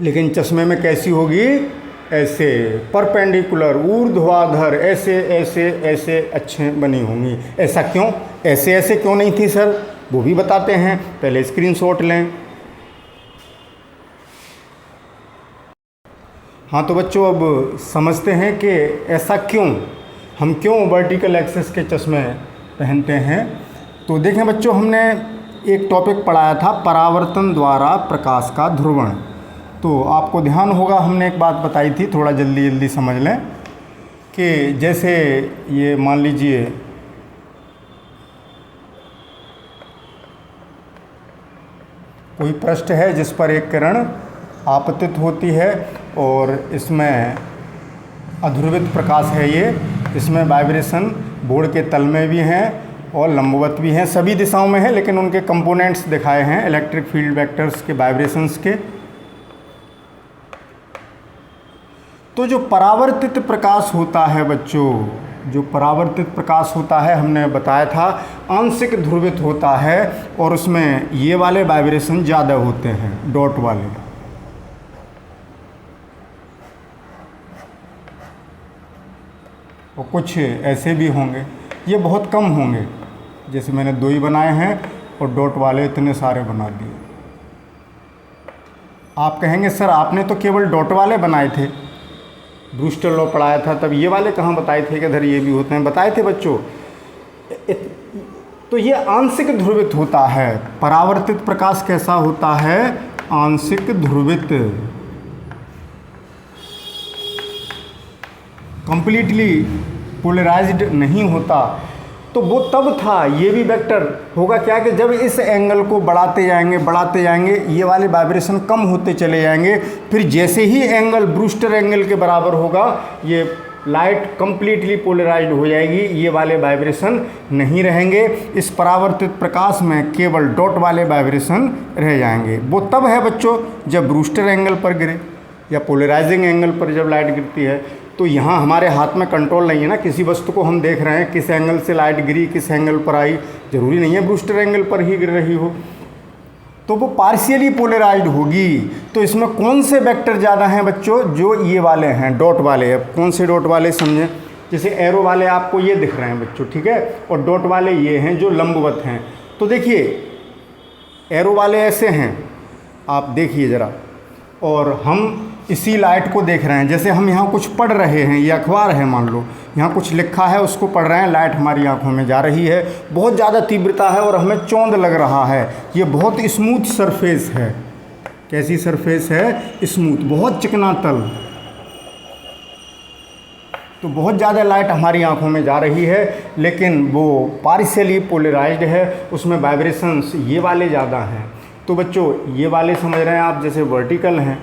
लेकिन चश्मे में कैसी होगी? ऐसे परपेंडिकुलर, ऊर्ध्वाधर, ऐसे ऐसे ऐसे अक्षें बनी होंगी। ऐसा क्यों? ऐसे ऐसे क्यों नहीं थी सर? वो भी बताते हैं, पहले स्क्रीनशॉट लें। हाँ तो बच्चों, अब समझते हैं कि ऐसा क्यों, हम क्यों वर्टिकल एक्सिस के चश्मे पहनते हैं। तो देखें बच्चों, हमने एक टॉपिक पढ़ाया था परावर्तन द्वारा प्रकाश का ध्रुवण। तो आपको ध्यान होगा, हमने एक बात बताई थी, थोड़ा जल्दी जल्दी समझ लें कि जैसे ये मान लीजिए कोई पृष्ठ है जिस पर एक किरण आपतित होती है और इसमें अध्रुवित प्रकाश है ये, इसमें वाइब्रेशन बोर्ड के तल में भी हैं और लंबवत भी हैं, सभी दिशाओं में है, लेकिन उनके कंपोनेंट्स दिखाए हैं इलेक्ट्रिक फील्ड वेक्टर्स के वाइब्रेशंस के। तो जो परावर्तित प्रकाश होता है बच्चों, जो परावर्तित प्रकाश होता है, हमने बताया था आंशिक ध्रुवित होता है और उसमें ये वाले वाइब्रेशन ज़्यादा होते हैं, डॉट वाले। और कुछ ऐसे भी होंगे, ये बहुत कम होंगे, जैसे मैंने दो ही बनाए हैं और डॉट वाले इतने सारे बना दिए। आप कहेंगे सर आपने तो केवल डॉट वाले बनाए थे, ब्रूस्टर लॉ पढ़ाया था, तब ये वाले कहाँ बताए थे कि इधर ये भी होते हैं? बताए थे बच्चों। तो ये आंशिक ध्रुवित होता है। परावर्तित प्रकाश कैसा होता है? आंशिक ध्रुवित, कंप्लीटली पोलराइज्ड नहीं होता। तो वो तब था, ये भी वेक्टर होगा क्या कि जब इस एंगल को बढ़ाते जाएंगे, ये वाले वाइब्रेशन कम होते चले जाएंगे, फिर जैसे ही एंगल ब्रूस्टर एंगल के बराबर होगा, ये लाइट कंप्लीटली पोलराइज्ड हो जाएगी, ये वाले वाइब्रेशन नहीं रहेंगे। इस परावर्तित प्रकाश में केवल डॉट वाले वाइब्रेशन रह जाएंगे। वो तब है बच्चों जब ब्रूस्टर एंगल पर गिरे या पोलराइजिंग एंगल पर जब लाइट गिरती है। तो यहाँ हमारे हाथ में कंट्रोल नहीं है ना, किसी वस्तु को हम देख रहे हैं, किस एंगल से लाइट गिरी, किस एंगल पर आई, ज़रूरी नहीं है ब्रूस्टर एंगल पर ही गिर रही हो, तो वो पार्शियली पोलराइज्ड होगी। तो इसमें कौन से वेक्टर ज़्यादा हैं बच्चों? जो ये वाले हैं, डॉट वाले। अब कौन से डॉट वाले समझें? जैसे एरो वाले आपको ये दिख रहे हैं बच्चों, ठीक है, और डॉट वाले ये हैं जो लंबवत हैं। तो देखिए एरो वाले ऐसे हैं, आप देखिए ज़रा, और हम इसी लाइट को देख रहे हैं। जैसे हम यहाँ कुछ पढ़ रहे हैं, ये अखबार है मान लो, यहाँ कुछ लिखा है, उसको पढ़ रहे हैं, लाइट हमारी आंखों में जा रही है, बहुत ज़्यादा तीव्रता है और हमें चौंध लग रहा है। ये बहुत स्मूथ सरफेस है। कैसी सरफेस है? स्मूथ, बहुत चिकना तल। तो बहुत ज़्यादा लाइट हमारी आंखों में जा रही है, लेकिन वो पार्शियली पोलराइज्ड है, उसमें वाइब्रेशंस ये वाले ज़्यादा हैं। तो बच्चों ये वाले समझ रहे हैं आप, जैसे वर्टिकल हैं।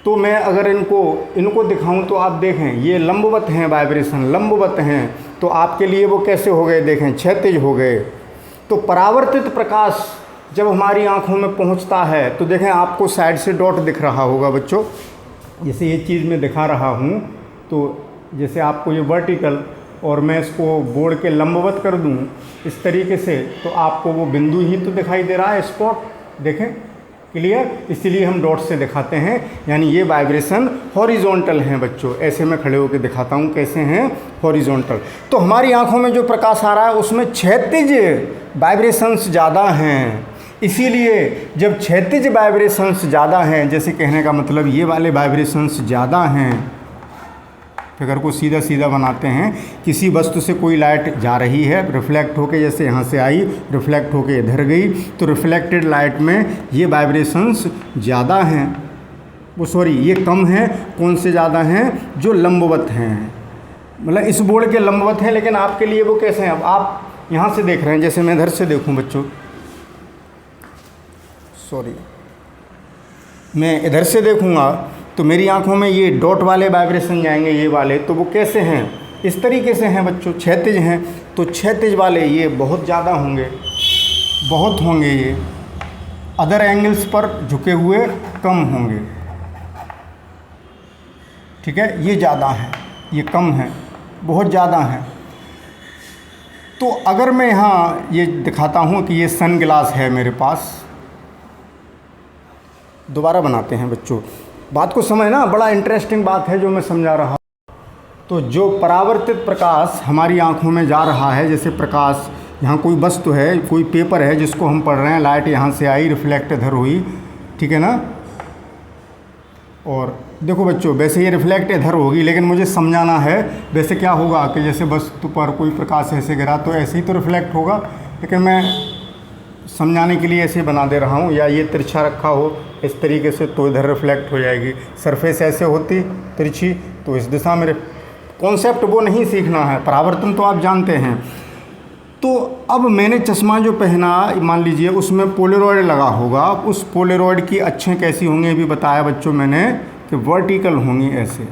तो मैं अगर इनको दिखाऊं तो आप देखें ये लंबवत हैं, वाइब्रेशन लंबवत हैं, तो आपके लिए वो कैसे हो गए? देखें क्षैतिज हो गए। तो परावर्तित प्रकाश जब हमारी आंखों में पहुंचता है तो देखें आपको साइड से डॉट दिख रहा होगा बच्चों, जैसे ये चीज़ मैं दिखा रहा हूँ। तो जैसे आपको ये वर्टिकल, और मैं इसको बोर्ड के लंबवत कर दूँ इस तरीके से, तो आपको वो बिंदु ही तो दिखाई दे रहा है, स्पॉट। देखें क्लियर? इसीलिए हम डॉट से दिखाते हैं, यानी ये वाइब्रेशन हॉरिजॉन्टल हैं बच्चों। ऐसे मैं खड़े होकर दिखाता हूँ कैसे हैं, हॉरिजॉन्टल। तो हमारी आंखों में जो प्रकाश आ रहा है उसमें क्षैतिज वाइब्रेशंस ज़्यादा हैं। इसीलिए जब क्षैतिज वाइब्रेशंस ज़्यादा हैं, जैसे कहने का मतलब ये वाले वाइब्रेशंस ज़्यादा हैं, फिगर को सीधा सीधा बनाते हैं, किसी वस्तु से कोई लाइट जा रही है, रिफ्लेक्ट होके जैसे यहाँ से आई, रिफ्लेक्ट होके इधर गई, तो रिफ्लेक्टेड लाइट में ये वाइब्रेशंस ज़्यादा हैं, वो सॉरी ये कम हैं। कौन से ज़्यादा हैं? जो लंबवत हैं, मतलब इस बोर्ड के लंबवत हैं। लेकिन आपके लिए वो कैसे हैं? अब आप यहाँ से देख रहे हैं, जैसे मैं इधर से देखूँ बच्चों, सॉरी मैं इधर से देखूँगा तो मेरी आंखों में ये डॉट वाले वाइब्रेशन जाएंगे, ये वाले, तो वो कैसे हैं? इस तरीके से हैं बच्चों, क्षैतिज हैं। तो क्षैतिज वाले ये बहुत ज़्यादा होंगे, बहुत होंगे, ये अदर एंगल्स पर झुके हुए कम होंगे, ठीक है? ये ज़्यादा है, ये कम है, बहुत ज़्यादा है। तो अगर मैं यहाँ ये दिखाता हूँ कि ये सन ग्लास है मेरे पास, दोबारा बनाते हैं बच्चों, बात को समझना, बड़ा इंटरेस्टिंग बात है जो मैं समझा रहा हूँ। तो जो परावर्तित प्रकाश हमारी आंखों में जा रहा है, जैसे प्रकाश, यहाँ कोई वस्तु है, कोई पेपर है जिसको हम पढ़ रहे हैं, लाइट यहाँ से आई, रिफ्लेक्ट इधर हुई, ठीक है ना? और देखो बच्चों, वैसे ये रिफ्लेक्ट इधर होगी, लेकिन मुझे समझाना है वैसे क्या होगा कि जैसे वस्तु पर कोई प्रकाश ऐसे गिरा तो ऐसे ही तो रिफ्लेक्ट होगा, लेकिन मैं समझाने के लिए ऐसे बना दे रहा हूँ। या ये तिरछा रखा हो इस तरीके से तो इधर रिफ्लेक्ट हो जाएगी, सरफेस ऐसे होती तिरछी तो इस दिशा में। कॉन्सेप्ट वो नहीं सीखना है, परावर्तन तो आप जानते हैं। तो अब मैंने चश्मा जो पहना, मान लीजिए उसमें पोलेरॉइड लगा होगा, उस पोलेरॉइड की अक्षें कैसी होंगी ये भी बताया बच्चों मैंने कि वर्टिकल होंगी ऐसे।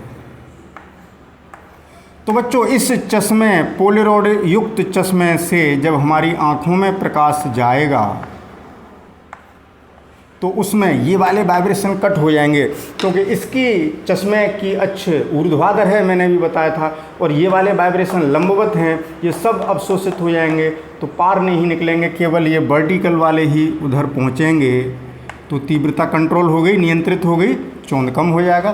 तो बच्चों इस चश्मे, पोलेरॉइड युक्त चश्मे से जब हमारी आँखों में प्रकाश जाएगा तो उसमें ये वाले वाइब्रेशन कट हो जाएंगे, क्योंकि इसकी चश्मे की अक्ष ऊर्ध्वाधर है, मैंने भी बताया था, और ये वाले वाइब्रेशन लंबवत हैं, ये सब अवशोषित हो जाएंगे, तो पार नहीं निकलेंगे, केवल ये वर्टिकल वाले ही उधर पहुँचेंगे। तो तीव्रता कंट्रोल हो गई, नियंत्रित हो गई, चौंध कम हो जाएगा,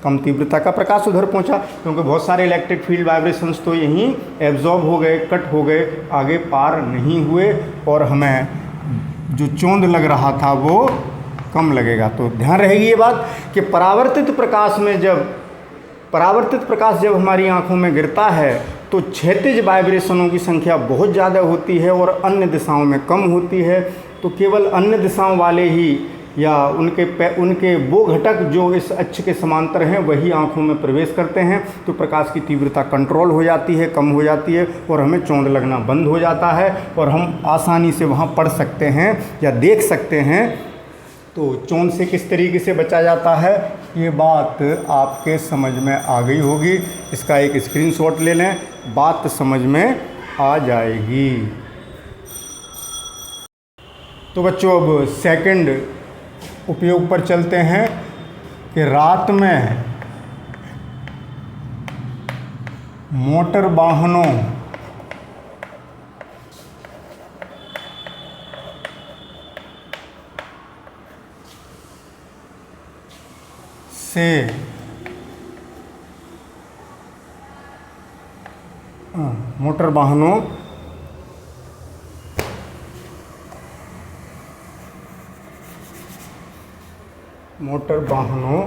कम तीव्रता का प्रकाश उधर पहुंचा, क्योंकि बहुत सारे इलेक्ट्रिक फील्ड वाइब्रेशंस तो यहीं एब्जॉर्ब हो गए, कट हो गए, आगे पार नहीं हुए, और हमें जो चौंध लग रहा था वो कम लगेगा। तो ध्यान रहेगी ये बात कि परावर्तित प्रकाश जब हमारी आंखों में गिरता है तो क्षैतिज वाइब्रेशनों की संख्या बहुत ज़्यादा होती है और अन्य दिशाओं में कम होती है। तो केवल अन्य दिशाओं वाले ही या उनके वो घटक जो इस अक्ष के समांतर हैं वही आंखों में प्रवेश करते हैं, तो प्रकाश की तीव्रता कंट्रोल हो जाती है, कम हो जाती है, और हमें चौंध लगना बंद हो जाता है और हम आसानी से वहाँ पढ़ सकते हैं या देख सकते हैं। तो चौंध से किस तरीके से बचा जाता है ये बात आपके समझ में आ गई होगी। इसका एक स्क्रीनशॉट ले लें, बात समझ में आ जाएगी। तो बच्चों अब सेकंड उपयोग पर चलते हैं कि रात में मोटर वाहनों से मोटर वाहनों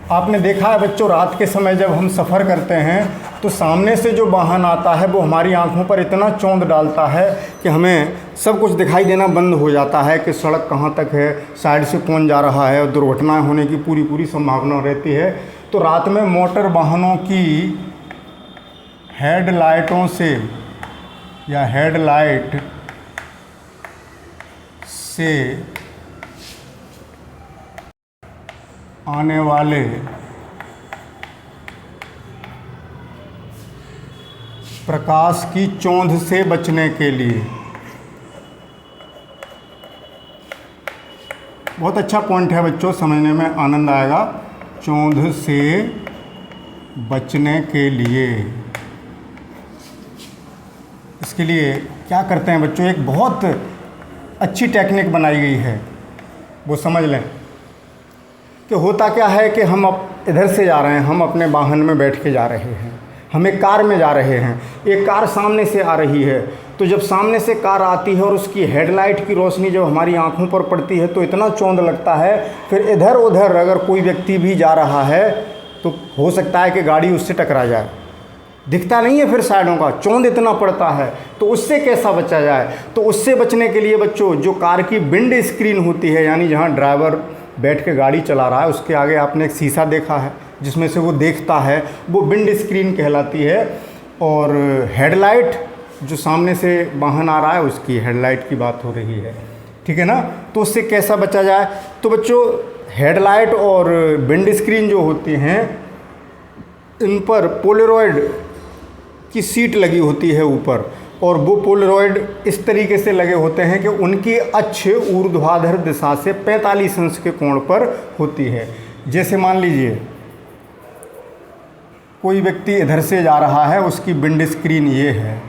आपने देखा है बच्चों, रात के समय जब हम सफ़र करते हैं तो सामने से जो वाहन आता है वो हमारी आंखों पर इतना चौंध डालता है कि हमें सब कुछ दिखाई देना बंद हो जाता है कि सड़क कहाँ तक है, साइड से कौन जा रहा है, और दुर्घटना होने की पूरी संभावना रहती है। तो रात में मोटर वाहनों की हेडलाइटों से या हेडलाइट से आने वाले प्रकाश की चौंध से बचने के लिए, बहुत अच्छा पॉइंट है बच्चों, समझने में आनंद आएगा। चौंध से बचने के लिए इसके लिए क्या करते हैं बच्चों, एक बहुत अच्छी टेक्निक बनाई गई है वो समझ लें कि होता क्या है कि हम अब इधर से जा रहे हैं, हम अपने वाहन में बैठ के जा रहे हैं, हम एक कार में जा रहे हैं, एक कार सामने से आ रही है। तो जब सामने से कार आती है और उसकी हेडलाइट की रोशनी जब हमारी आंखों पर पड़ती है तो इतना चौंध लगता है। फिर इधर उधर अगर कोई व्यक्ति भी जा रहा है तो हो सकता है कि गाड़ी उससे टकरा जाए, दिखता नहीं है फिर साइडों का, चौंध इतना पड़ता है। तो उससे कैसा बचा जाए? तो उससे बचने के लिए बच्चों जो कार की विंड स्क्रीन होती है, यानी जहाँ ड्राइवर बैठ के गाड़ी चला रहा है उसके आगे आपने एक शीशा देखा है जिसमें से वो देखता है, वो विंड स्क्रीन कहलाती है। और हेडलाइट जो सामने से वाहन आ रहा है उसकी हेडलाइट की बात हो रही है, ठीक है ना। तो उससे कैसा बचा जाए? तो बच्चों हेडलाइट और विंड स्क्रीन जो होती हैं इन पर पोलरॉइड की सीट लगी होती है ऊपर, और वो पोलरॉइड इस तरीके से लगे होते हैं कि उनकी अक्ष ऊर्ध्वाधर दिशा से 45 अंश के कोण पर होती है। जैसे मान लीजिए कोई व्यक्ति इधर से जा रहा है, उसकी विंड स्क्रीन ये है,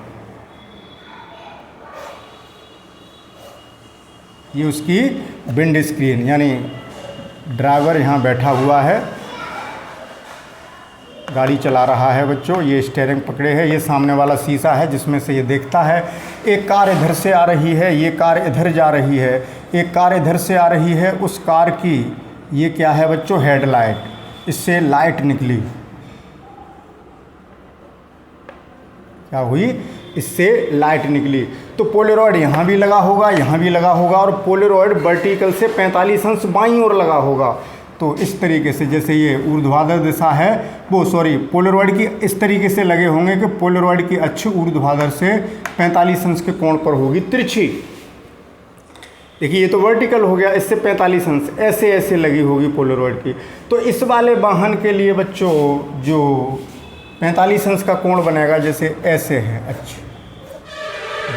ये उसकी विंड स्क्रीन, यानी ड्राइवर यहाँ बैठा हुआ है, गाड़ी चला रहा है बच्चों, ये स्टीयरिंग पकड़े है, ये सामने वाला शीशा है जिसमें से ये देखता है। एक कार इधर से आ रही है, ये कार इधर जा रही है, एक कार इधर से आ रही है, उस कार की ये क्या है बच्चों? हेडलाइट, इससे लाइट निकली, क्या हुई? इससे लाइट निकली। तो पोलरॉइड यहाँ भी लगा होगा, यहाँ भी लगा होगा, और पोलरॉइड वर्टिकल से 45 अंश बाईं ओर लगा होगा। तो इस तरीके से जैसे ये ऊर्ध्वाधर दिशा है, वो पोलरॉइड की इस तरीके से लगे होंगे कि पोलरॉइड की अक्ष ऊर्ध्वाधर से 45 अंश के कोण पर होगी, तिरछी। देखिए ये तो वर्टिकल हो गया, इससे 45 अंश ऐसे ऐसे लगी होगी पोलरॉइड की। तो इस वाले वाहन के लिए बच्चों जो 45 अंश का कोण बनेगा, जैसे ऐसे है अक्ष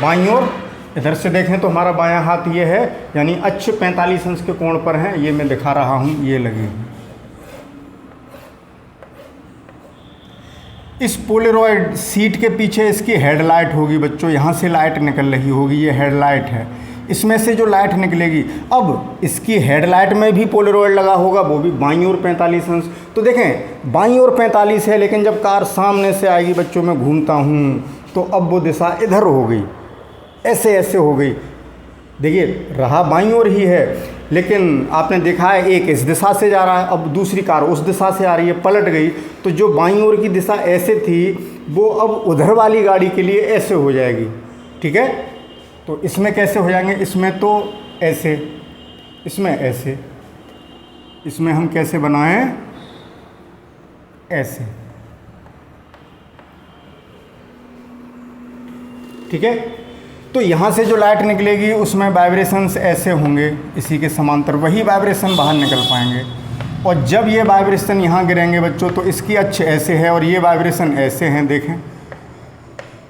बाईं ओर, इधर से देखें तो हमारा बायां हाथ ये है, यानी अक्ष 45 अंश के कोण पर है, ये मैं दिखा रहा हूँ, ये लगी। इस पोलरॉइड सीट के पीछे इसकी हेडलाइट होगी बच्चों, यहाँ से लाइट निकल रही होगी, ये हेडलाइट है, इसमें से जो लाइट निकलेगी, अब इसकी हेडलाइट में भी पोलरॉइड लगा होगा, वो भी बाईं ओर 45 अंश। तो देखें बाईं ओर 45 है, लेकिन जब कार सामने से आएगी बच्चों, मैं घूमता हूँ तो अब वो दिशा इधर हो गई, ऐसे ऐसे हो गई। देखिए रहा बाईं ओर ही है, लेकिन आपने देखा है एक इस दिशा से जा रहा है, अब दूसरी कार उस दिशा से आ रही है, पलट गई। तो जो बाईं ओर की दिशा ऐसे थी वो अब उधर वाली गाड़ी के लिए ऐसे हो जाएगी, ठीक है। तो इसमें कैसे हो जाएंगे? इसमें तो ऐसे, इसमें ऐसे, इसमें हम कैसे बनाएं? ऐसे, ठीक है। तो यहाँ से जो लाइट निकलेगी उसमें वाइब्रेशंस ऐसे होंगे, इसी के समांतर वही वाइब्रेशन बाहर निकल पाएंगे। और जब ये वाइब्रेशन यहाँ गिरेंगे बच्चों तो इसकी अक्ष ऐसे है और ये वाइब्रेशन ऐसे हैं, देखें।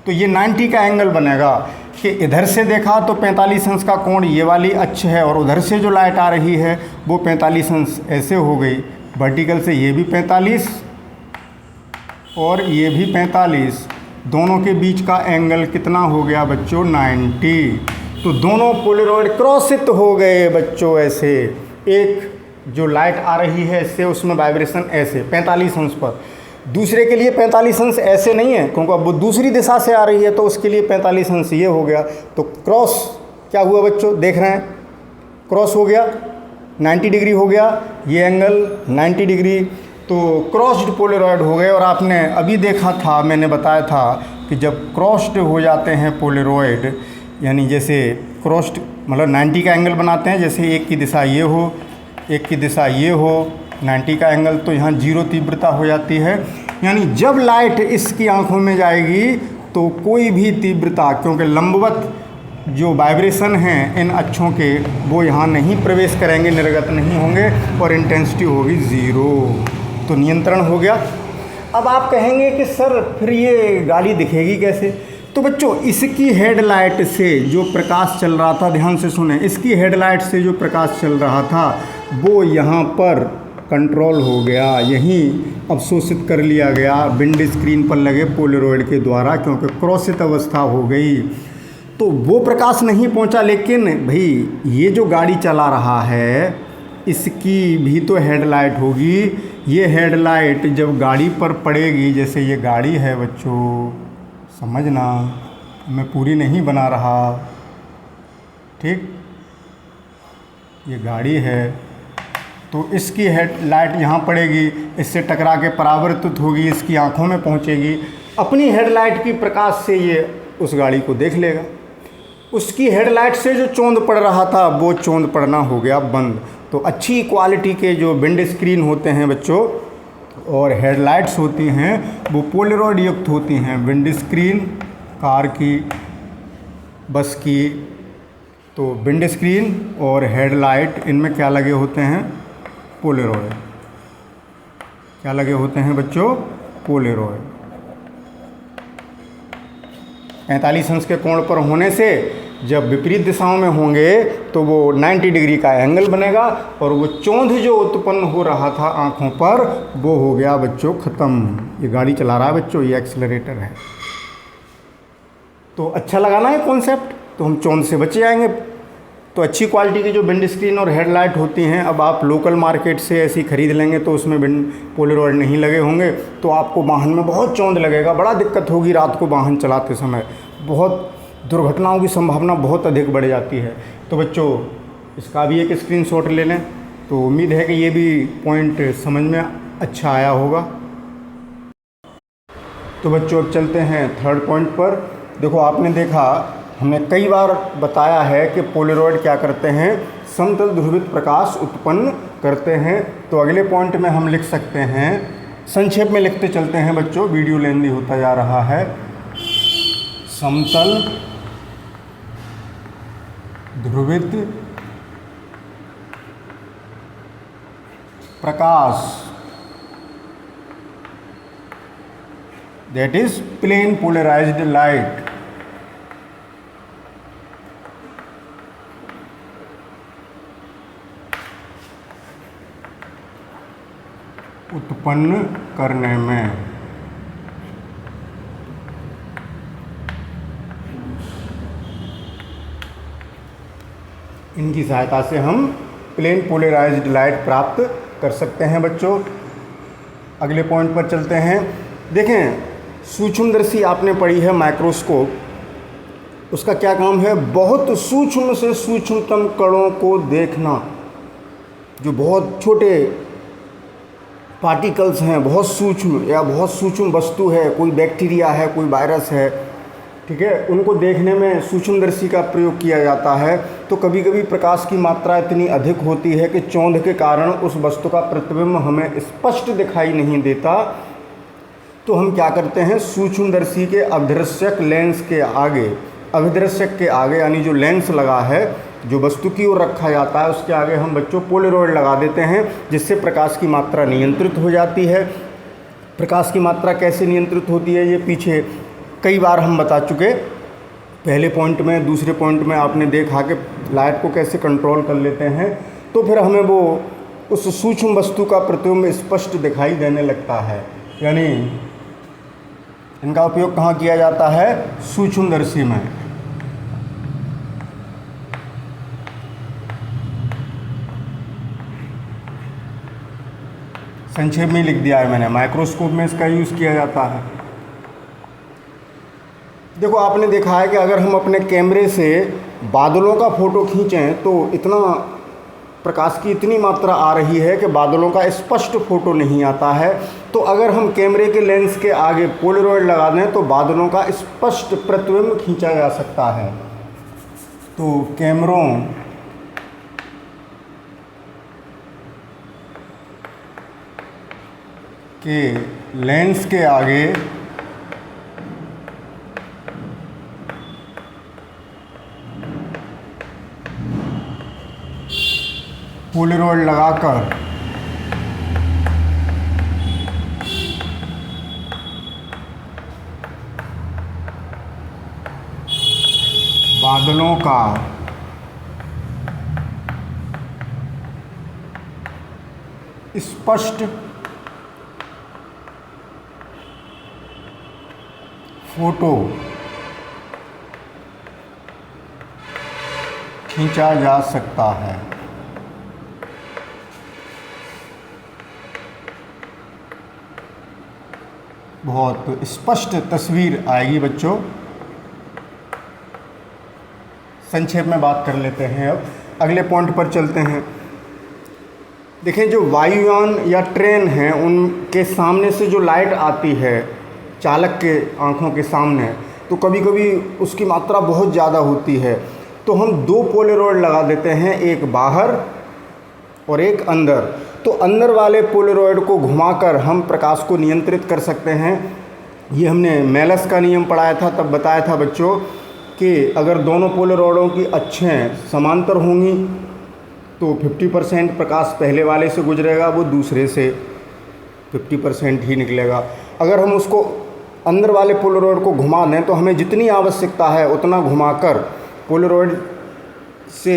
तो ये 90 का एंगल बनेगा कि इधर से देखा तो 45 अंश का कोण ये वाली अक्ष है, और उधर से जो लाइट आ रही है वो 45 अंश ऐसे हो गई। वर्टिकल से ये भी 45 और ये भी 45, दोनों के बीच का एंगल कितना हो गया बच्चों? 90। तो दोनों पोलरॉइड क्रॉसित हो गए बच्चों ऐसे। एक जो लाइट आ रही है इससे उसमें वाइब्रेशन ऐसे 45 अंश पर, दूसरे के लिए 45 अंश ऐसे नहीं है क्योंकि अब वो दूसरी दिशा से आ रही है, तो उसके लिए 45 अंश ये हो गया। तो क्रॉस क्या हुआ बच्चों? देख रहे हैं, क्रॉस हो गया, 90 डिग्री हो गया, ये एंगल 90 डिग्री। तो क्रॉस्ड पोलरॉइड हो गए। और आपने अभी देखा था, मैंने बताया था कि जब क्रॉस्ड हो जाते हैं पोलरॉइड, यानी जैसे क्रॉस्ड मतलब 90 का एंगल बनाते हैं, जैसे एक की दिशा ये हो, एक की दिशा ये हो, 90 का एंगल, तो यहाँ 0 तीव्रता हो जाती है। यानी जब लाइट इसकी आंखों में जाएगी तो कोई भी तीव्रता, क्योंकि लंबवत जो वाइब्रेशन हैं इन अक्षों के वो यहाँ नहीं प्रवेश करेंगे, निर्गत नहीं होंगे, और इंटेंसिटी होगी 0। तो नियंत्रण हो गया। अब आप कहेंगे कि सर फिर ये गाड़ी दिखेगी कैसे? तो बच्चों इसकी हेडलाइट से जो प्रकाश चल रहा था, ध्यान से सुने, इसकी हेडलाइट से जो प्रकाश चल रहा था वो यहाँ पर कंट्रोल हो गया, यहीं अवशोषित कर लिया गया विंड स्क्रीन पर लगे पोलरॉइड के द्वारा, क्योंकि क्रॉसित अवस्था हो गई। तो वो प्रकाश नहीं पहुंचा, लेकिन भाई ये जो गाड़ी चला रहा है इसकी भी तो हेडलाइट होगी। ये हेडलाइट जब गाड़ी पर पड़ेगी, जैसे ये गाड़ी है बच्चों, समझना, मैं पूरी नहीं बना रहा, ठीक, ये गाड़ी है, तो इसकी हेडलाइट यहाँ पड़ेगी, इससे टकरा के परावर्तित होगी, इसकी आँखों में पहुँचेगी, अपनी हेडलाइट की प्रकाश से ये उस गाड़ी को देख लेगा। उसकी हेडलाइट से जो चोंद पड़ रहा था वो चोंद पड़ना हो गया बंद। तो अच्छी क्वालिटी के जो विंड स्क्रीन होते हैं बच्चों और हेडलाइट्स होती हैं वो पोलरॉइड युक्त होती हैं। विंड स्क्रीन कार की, बस की, तो विंड स्क्रीन और हेडलाइट इनमें क्या लगे होते हैं? पोलरॉइड। क्या लगे होते हैं बच्चों? पोलरॉइड। 45 अंश के कोण पर होने से जब विपरीत दिशाओं में होंगे तो वो 90 डिग्री का एंगल बनेगा और वो चोंध जो उत्पन्न हो रहा था आँखों पर वो हो गया बच्चों ख़त्म। ये गाड़ी चला रहा है बच्चों, ये एक्सीलरेटर है। तो अच्छा लगा ना ये कॉन्सेप्ट, तो हम चोंध से बच जाएंगे। तो अच्छी क्वालिटी की जो विंड स्क्रीन और हेडलाइट होती हैं, अब आप लोकल मार्केट से ऐसी ख़रीद लेंगे तो उसमें विंड पोलरॉइड नहीं लगे होंगे, तो आपको वाहन में बहुत चौंध लगेगा, बड़ा दिक्कत होगी रात को वाहन चलाते समय, बहुत दुर्घटनाओं की संभावना बहुत अधिक बढ़ जाती है। तो बच्चों इसका भी एक स्क्रीनशॉट ले लें। तो उम्मीद है कि ये भी पॉइंट समझ में अच्छा आया होगा। तो बच्चों अब चलते हैं थर्ड पॉइंट पर। देखो आपने देखा, हमने कई बार बताया है कि पोलरॉइड क्या करते हैं? समतल ध्रुवित प्रकाश उत्पन्न करते हैं। तो अगले पॉइंट में हम लिख सकते हैं, संक्षेप में लिखते चलते हैं बच्चों, वीडियो लेंदी होता जा रहा है। समतल ध्रुवित प्रकाश, that is plane polarised light, उत्पन्न करने में इनकी सहायता से हम प्लेन पोलराइज्ड लाइट प्राप्त कर सकते हैं बच्चों। अगले पॉइंट पर चलते हैं। देखें, सूक्ष्मदर्शी आपने पढ़ी है, माइक्रोस्कोप, उसका क्या काम है? बहुत सूक्ष्म से सूक्ष्मतम कणों को देखना। जो बहुत छोटे पार्टिकल्स हैं, बहुत सूक्ष्म या बहुत सूक्ष्म वस्तु है, कोई बैक्टीरिया है, कोई वायरस है, ठीक है, उनको देखने में सूक्ष्मदर्शी का प्रयोग किया जाता है। तो कभी कभी प्रकाश की मात्रा इतनी अधिक होती है कि चौंध के कारण उस वस्तु का प्रतिबिंब हमें स्पष्ट दिखाई नहीं देता। तो हम क्या करते हैं? सूक्ष्मदर्शी के अभिदृश्यक लेंस के आगे, अभिदृश्यक के आगे यानी जो लेंस लगा है, जो वस्तु की ओर रखा जाता है, उसके आगे हम बच्चों पोलरॉइड लगा देते हैं, जिससे प्रकाश की मात्रा नियंत्रित हो जाती है। प्रकाश की मात्रा कैसे नियंत्रित होती है ये पीछे कई बार हम बता चुके। पहले पॉइंट में, दूसरे पॉइंट में आपने देखा कि लाइट को कैसे कंट्रोल कर लेते हैं, तो फिर हमें वो उस सूक्ष्म वस्तु का प्रतिबिंब स्पष्ट दिखाई देने लगता है। यानी इनका उपयोग कहाँ किया जाता है? सूक्ष्मदर्शी में। संक्षेप में लिख दिया है मैंने, माइक्रोस्कोप में इसका यूज़ किया जाता है। देखो आपने देखा है कि अगर हम अपने कैमरे से बादलों का फ़ोटो खींचें तो इतना प्रकाश की इतनी मात्रा आ रही है कि बादलों का स्पष्ट फ़ोटो नहीं आता है। तो अगर हम कैमरे के लेंस के आगे पोलरॉइड लगा दें तो बादलों का स्पष्ट प्रतिबिंब खींचा जा सकता है। तो कैमरों के लेंस के आगे पोलरॉइड लगाकर बादलों का स्पष्ट फोटो खींचा जा सकता है। बहुत स्पष्ट तस्वीर आएगी बच्चों। संक्षेप में बात कर लेते हैं, अब अगले पॉइंट पर चलते हैं। देखें, जो वायुयान या ट्रेन हैं उनके सामने से जो लाइट आती है चालक के आँखों के सामने, तो कभी कभी उसकी मात्रा बहुत ज़्यादा होती है, तो हम दो पोलेरॉइड लगा देते हैं, एक बाहर और एक अंदर। तो अंदर वाले पोलेरॉइड को घुमाकर हम प्रकाश को नियंत्रित कर सकते हैं। ये हमने मेलस का नियम पढ़ाया था, तब बताया था बच्चों कि अगर दोनों पोलेरॉइडों की अक्षें समांतर होंगी तो 50% प्रकाश पहले वाले से गुजरेगा, वो दूसरे से 50% ही निकलेगा। अगर हम उसको अंदर वाले पोलेरॉइड को घुमा दें तो हमें जितनी आवश्यकता है उतना घुमाकर पोलेरॉइड से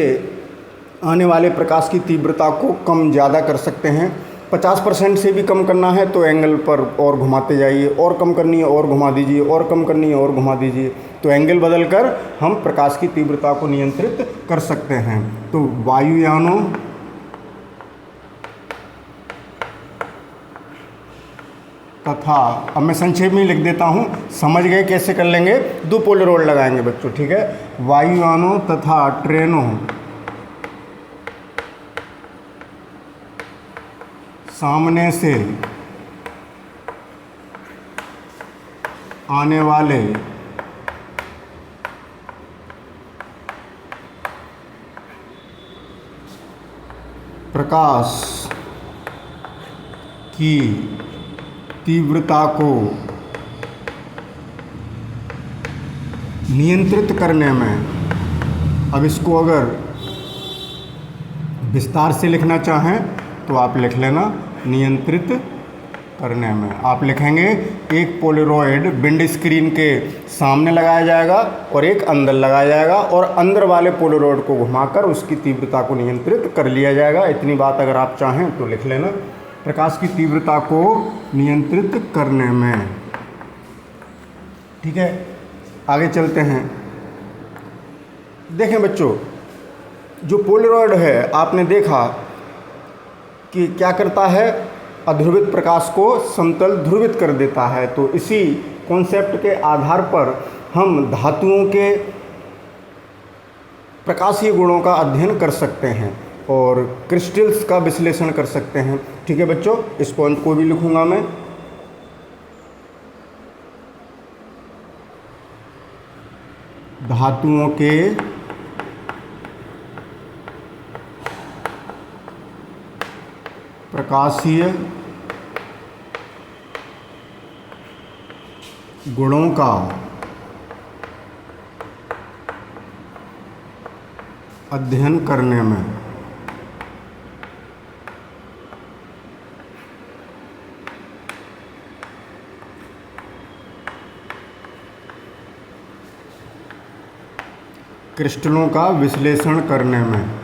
आने वाले प्रकाश की तीव्रता को कम ज़्यादा कर सकते हैं। 50% से भी कम करना है तो एंगल पर और घुमाते जाइए, और कम करनी है और घुमा दीजिए, और कम करनी है और घुमा दीजिए, तो एंगल बदलकर हम प्रकाश की तीव्रता को नियंत्रित कर सकते हैं। तो वायुयानों तथा, अब मैं संक्षेप में लिख देता हूँ, समझ गए कैसे कर लेंगे, दो पोलेरॉइड लगाएंगे बच्चों, ठीक है। वायुयानों तथा ट्रेनों सामने से आने वाले प्रकाश की तीव्रता को नियंत्रित करने में, अब इसको अगर विस्तार से लिखना चाहें तो आप लिख लेना, नियंत्रित करने में आप लिखेंगे एक पोलेरॉइड विंड स्क्रीन के सामने लगाया जाएगा और एक अंदर लगाया जाएगा, और अंदर वाले पोलेरॉइड को घुमाकर उसकी तीव्रता को नियंत्रित कर लिया जाएगा। इतनी बात अगर आप चाहें तो लिख लेना, प्रकाश की तीव्रता को नियंत्रित करने में, ठीक है। आगे चलते हैं। देखें बच्चों, जो पोलेरॉइड है आपने देखा कि क्या करता है, अध्रुवित प्रकाश को समतल ध्रुवित कर देता है। तो इसी कॉन्सेप्ट के आधार पर हम धातुओं के प्रकाशीय गुणों का अध्ययन कर सकते हैं और क्रिस्टल्स का विश्लेषण कर सकते हैं, ठीक है बच्चों। इस पॉइंट को भी लिखूंगा मैं। धातुओं के प्रकाशीय गुणों का अध्ययन करने में क्रिस्टलों का विश्लेषण करने में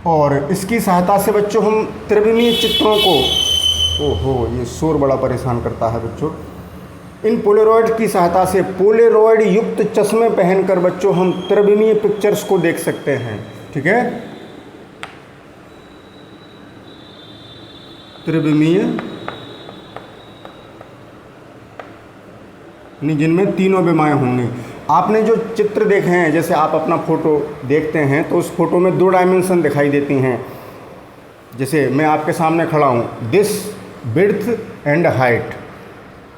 और इसकी सहायता से बच्चों हम त्रिविमीय चित्रों को, ओहो ये शोर बड़ा परेशान करता है बच्चों, इन पोलेरॉइड की सहायता से पोलेरॉइड युक्त चश्मे पहनकर बच्चों हम त्रिविमीय पिक्चर्स को देख सकते हैं, ठीक है। त्रिविमीय जिनमें तीनों विमाएँ होंगी। आपने जो चित्र देखे हैं, जैसे आप अपना फ़ोटो देखते हैं तो उस फोटो में 2 डायमेंशन दिखाई देती हैं। जैसे मैं आपके सामने खड़ा हूँ, दिस विड्थ एंड हाइट,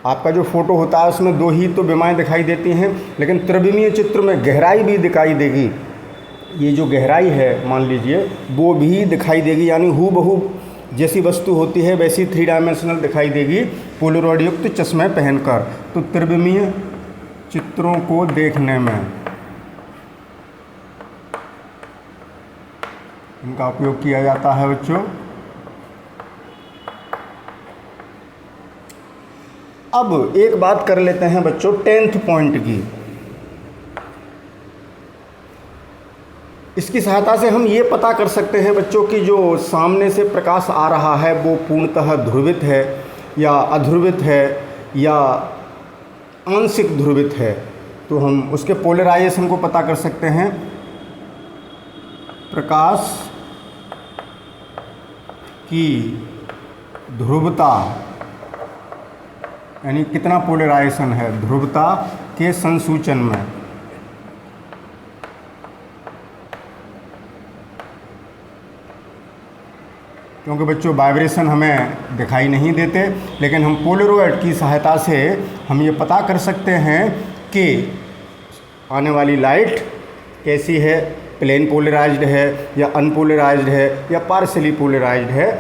आपका जो फ़ोटो होता है उसमें 2 ही तो विमाएँ दिखाई देती हैं, लेकिन त्रिविमीय चित्र में गहराई भी दिखाई देगी। ये जो गहराई है मान लीजिए वो भी दिखाई देगी, यानी हूबहू जैसी वस्तु होती है वैसी 3 डायमेंशनल दिखाई देगी पोलेरॉइड युक्त चश्मे पहनकर। तो त्रिविमीय चित्रों को देखने में इनका उपयोग किया जाता है बच्चों। अब एक बात कर लेते हैं बच्चों 10th पॉइंट की। इसकी सहायता से हम ये पता कर सकते हैं बच्चों कि जो सामने से प्रकाश आ रहा है वो पूर्णतः ध्रुवित है या अध्रुवित है या आंशिक ध्रुवित है। तो हम उसके पोलराइजेशन को पता कर सकते हैं। प्रकाश की ध्रुवता यानी कितना पोलराइजेशन है ध्रुवता के संसूचन में। क्योंकि बच्चों वाइब्रेशन हमें दिखाई नहीं देते, लेकिन हम पोलरॉइड की सहायता से हम ये पता कर सकते हैं कि आने वाली लाइट कैसी है, प्लेन पोलराइज्ड है या अनपोलराइज्ड है या पार्शियली पोलराइज्ड है।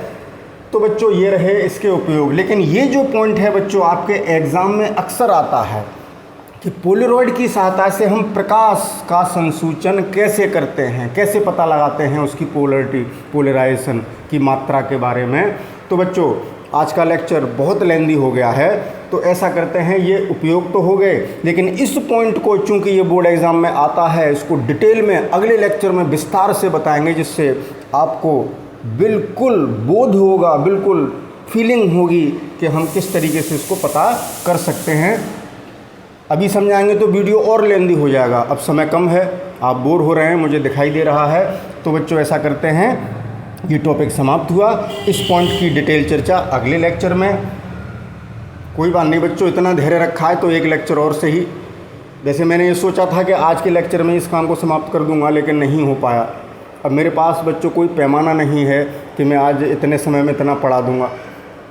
तो बच्चों ये रहे इसके उपयोग। लेकिन ये जो पॉइंट है बच्चों आपके एग्ज़ाम में अक्सर आता है कि पोलरॉइड की सहायता से हम प्रकाश का संसूचन कैसे करते हैं, कैसे पता लगाते हैं उसकी पोलराइजेशन की मात्रा के बारे में। तो बच्चों आज का लेक्चर बहुत लेंदी हो गया है, तो ऐसा करते हैं, ये उपयोग तो हो गए, लेकिन इस पॉइंट को चूंकि ये बोर्ड एग्ज़ाम में आता है, इसको डिटेल में अगले लेक्चर में विस्तार से बताएंगे, जिससे आपको बिल्कुल बोध होगा, बिल्कुल फीलिंग होगी कि हम किस तरीके से इसको पता कर सकते हैं। अभी समझाएंगे तो वीडियो और लेंदी हो जाएगा। अब समय कम है, आप बोर हो रहे हैं, मुझे दिखाई दे रहा है। तो बच्चों ऐसा करते हैं, ये टॉपिक समाप्त हुआ। इस पॉइंट की डिटेल चर्चा अगले लेक्चर में। कोई बात नहीं बच्चों, इतना धैर्य रखा है तो एक लेक्चर और से ही। वैसे मैंने ये सोचा था कि आज के लेक्चर में इस काम को समाप्त कर दूंगा, लेकिन नहीं हो पाया। अब मेरे पास बच्चों कोई पैमाना नहीं है कि मैं आज इतने समय में इतना पढ़ा दूंगा।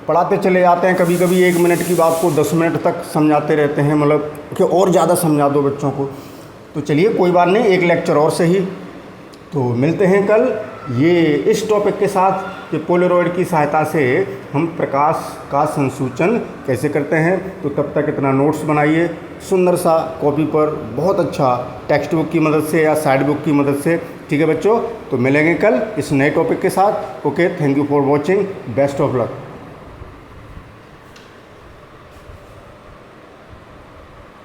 पढ़ाते चले जाते हैं, कभी कभी 1 मिनट की बात को 10 मिनट तक समझाते रहते हैं, मतलब कि और ज़्यादा समझा दो बच्चों को। तो चलिए कोई बात नहीं, एक लेक्चर और से ही। तो मिलते हैं कल ये इस टॉपिक के साथ कि पोलरॉइड की सहायता से हम प्रकाश का संसूचन कैसे करते हैं। तो तब तक इतना नोट्स बनाइए सुंदर सा कॉपी पर, बहुत अच्छा टेक्स्ट बुक की मदद से या साइड बुक की मदद से। ठीक है बच्चों, तो मिलेंगे कल इस नए टॉपिक के साथ। Okay, thank you for watching, best of luck.